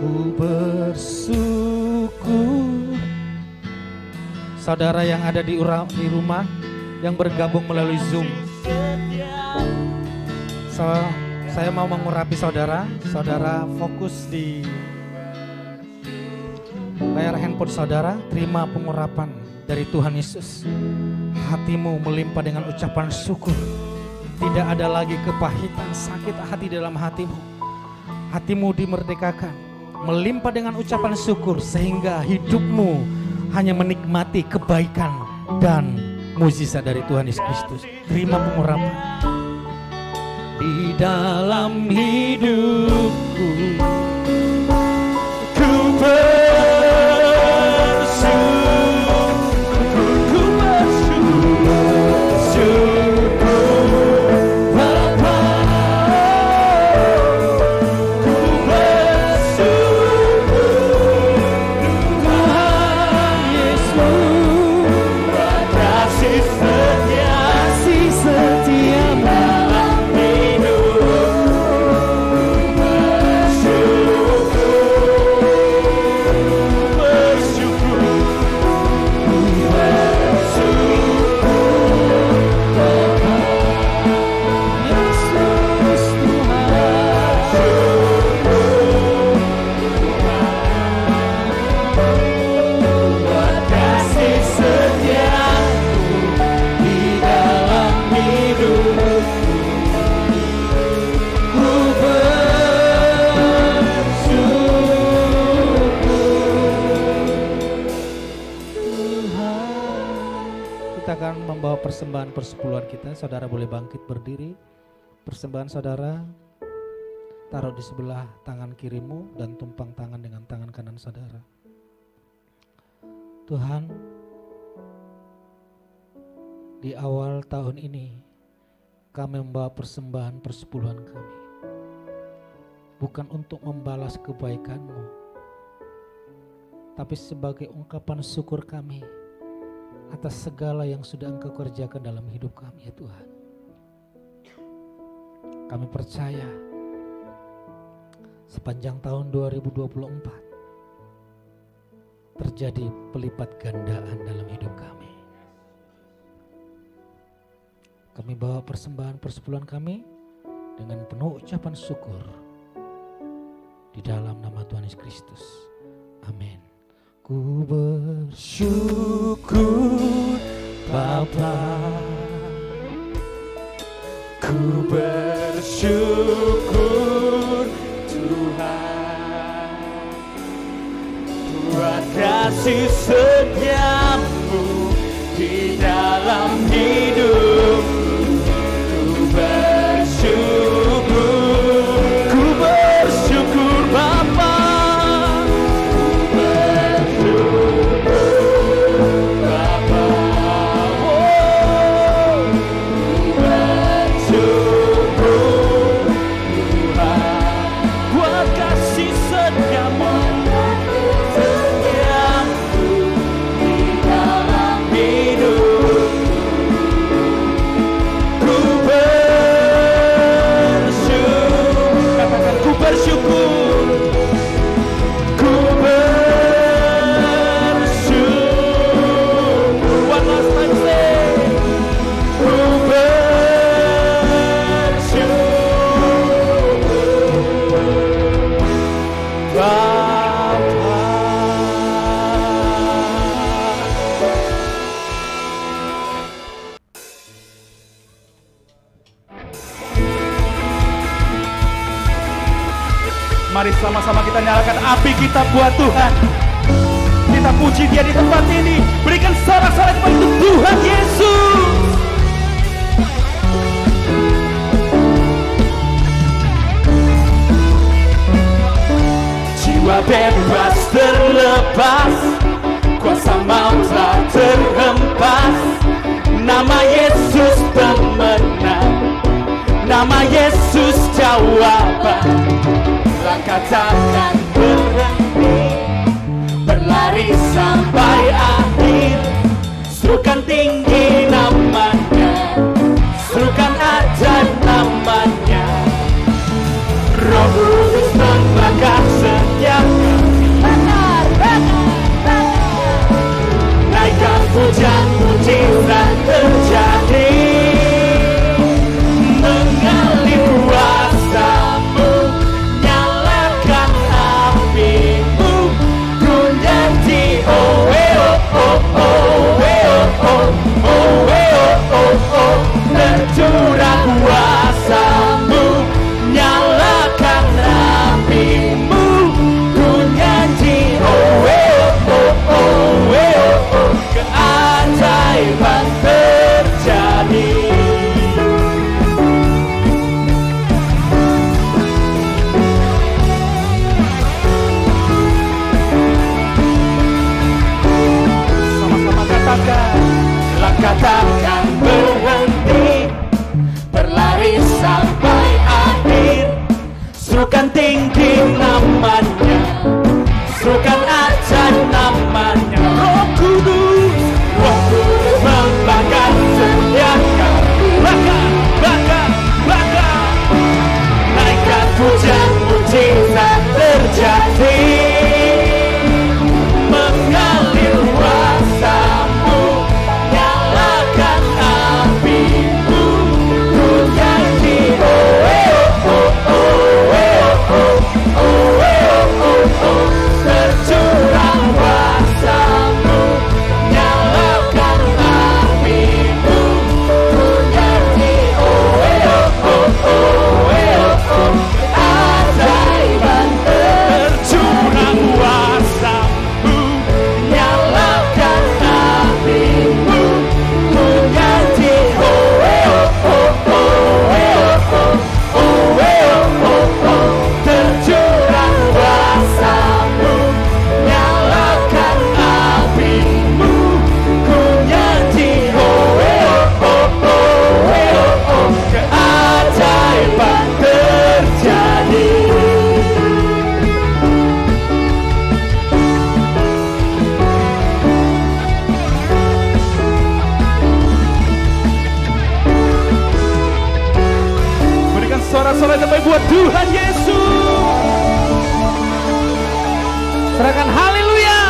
Ku bersyukur. Saudara yang ada di rumah, yang bergabung melalui Zoom, saya mau mengurapi saudara. Saudara fokus di layar handphone saudara. Terima pengurapan dari Tuhan Yesus. Hatimu melimpah dengan ucapan syukur. Tidak ada lagi kepahitan, sakit hati dalam hatimu. Hatimu dimerdekakan, melimpah dengan ucapan syukur, sehingga hidupmu hanya menikmati kebaikan dan mukjizat dari Tuhan Yesus Kristus. Terima pengurapan. Di dalam hidupku ku persembahan persepuluhan kita. Saudara boleh bangkit berdiri. Persembahan saudara taruh di sebelah tangan kirimu dan tumpang tangan dengan tangan kanan saudara. Tuhan, di awal tahun ini kami membawa persembahan persepuluhan kami, bukan untuk membalas kebaikan-Mu, tapi sebagai ungkapan syukur kami atas segala yang sudah Engkau kerjakan dalam hidup kami, ya Tuhan. Kami percaya sepanjang tahun 2024 terjadi pelipat gandaan dalam hidup kami. Kami bawa persembahan persepuluhan kami dengan penuh ucapan syukur di dalam nama Tuhan Yesus Kristus. Amin. Ku bersyukur Bapa, ku bersyukur Tuhan, buat kasih setiamu di dalam hidupku. Ku bersyukur Bapa, mari sama-sama kita nyalakan api kita buat Tuhan. Kita puji Dia di tempat ini. Berikan sorak-sorai kepada Tuhan Yesus. Jiwa bebas terlepas, kuasa maut telah terhempas. Nama Yesus pemenang, nama Yesus jawaban. Langkah takkan berhenti, berlari sampai akhir. Serukan tinggi namanya, serukan ajaib namanya. Roh Kudus membakar setiap serukan tinggi namanya, serukan ajaib namanya. Roh Kudus, Roh Kudus membakar sediakan, bakar, naikkan hujan mujizat terjadi, mengalir kuasa-Mu, nyalakan api-Mu, ku nyanyi oh oh oh oh oh oh oh, tercurah kuasa-Mu, nyalakan api-Mu, ku nyanyi oh oh oh oh, keajaiban tercurah kuasa-Mu, nyalakan api-Mu, ku nyanyi oh oh oh, tercurah kuasa-Mu, nyalakan api-Mu, ku nyanyi oh keajaiban terjadi. Berikan sorak-sorai terbaik buat Tuhan Yesus. Serahkan haleluya.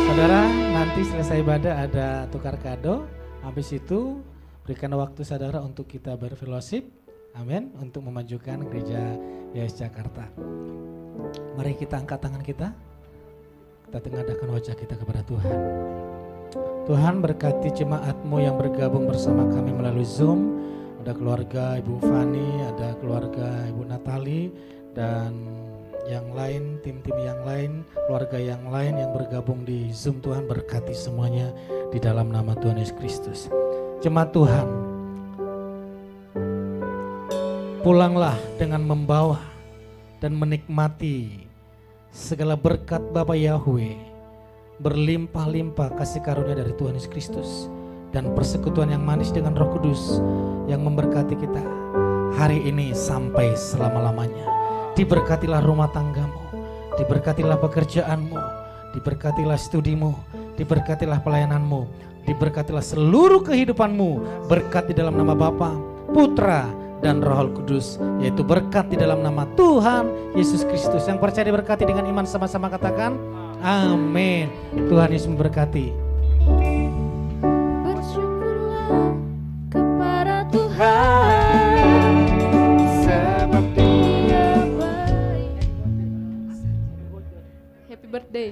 Saudara, nanti selesai ibadah ada tukar kado. Habis itu berikan waktu saudara untuk kita berfellowship. Amin. Untuk memajukan gereja YS Jakarta. Mari kita angkat tangan kita. Kita tengadahkan wajah kita kepada Tuhan. Tuhan berkati jemaat-Mu yang bergabung bersama kami melalui Zoom. Ada keluarga Ibu Fani, ada keluarga Ibu Natali, dan yang lain, tim-tim yang lain, keluarga yang lain yang bergabung di Zoom. Tuhan berkati semuanya di dalam nama Tuhan Yesus Kristus. Jemaat Tuhan, pulanglah dengan membawa dan menikmati segala berkat Bapa Yahweh, berlimpah-limpah kasih karunia dari Tuhan Yesus Kristus, dan persekutuan yang manis dengan Roh Kudus yang memberkati kita hari ini sampai selama-lamanya. Diberkatilah rumah tanggamu, diberkatilah pekerjaanmu, diberkatilah studimu, diberkatilah pelayananmu, diberkatilah seluruh kehidupanmu. Berkat di dalam nama Bapa, Putra, dan Roh Kudus, yaitu berkat di dalam nama Tuhan Yesus Kristus. Yang percaya diberkati dengan iman sama-sama katakan amin. Tuhan Yesus memberkati. Bersyukurlah kepada Tuhan, sebab Dia baik. Happy birthday.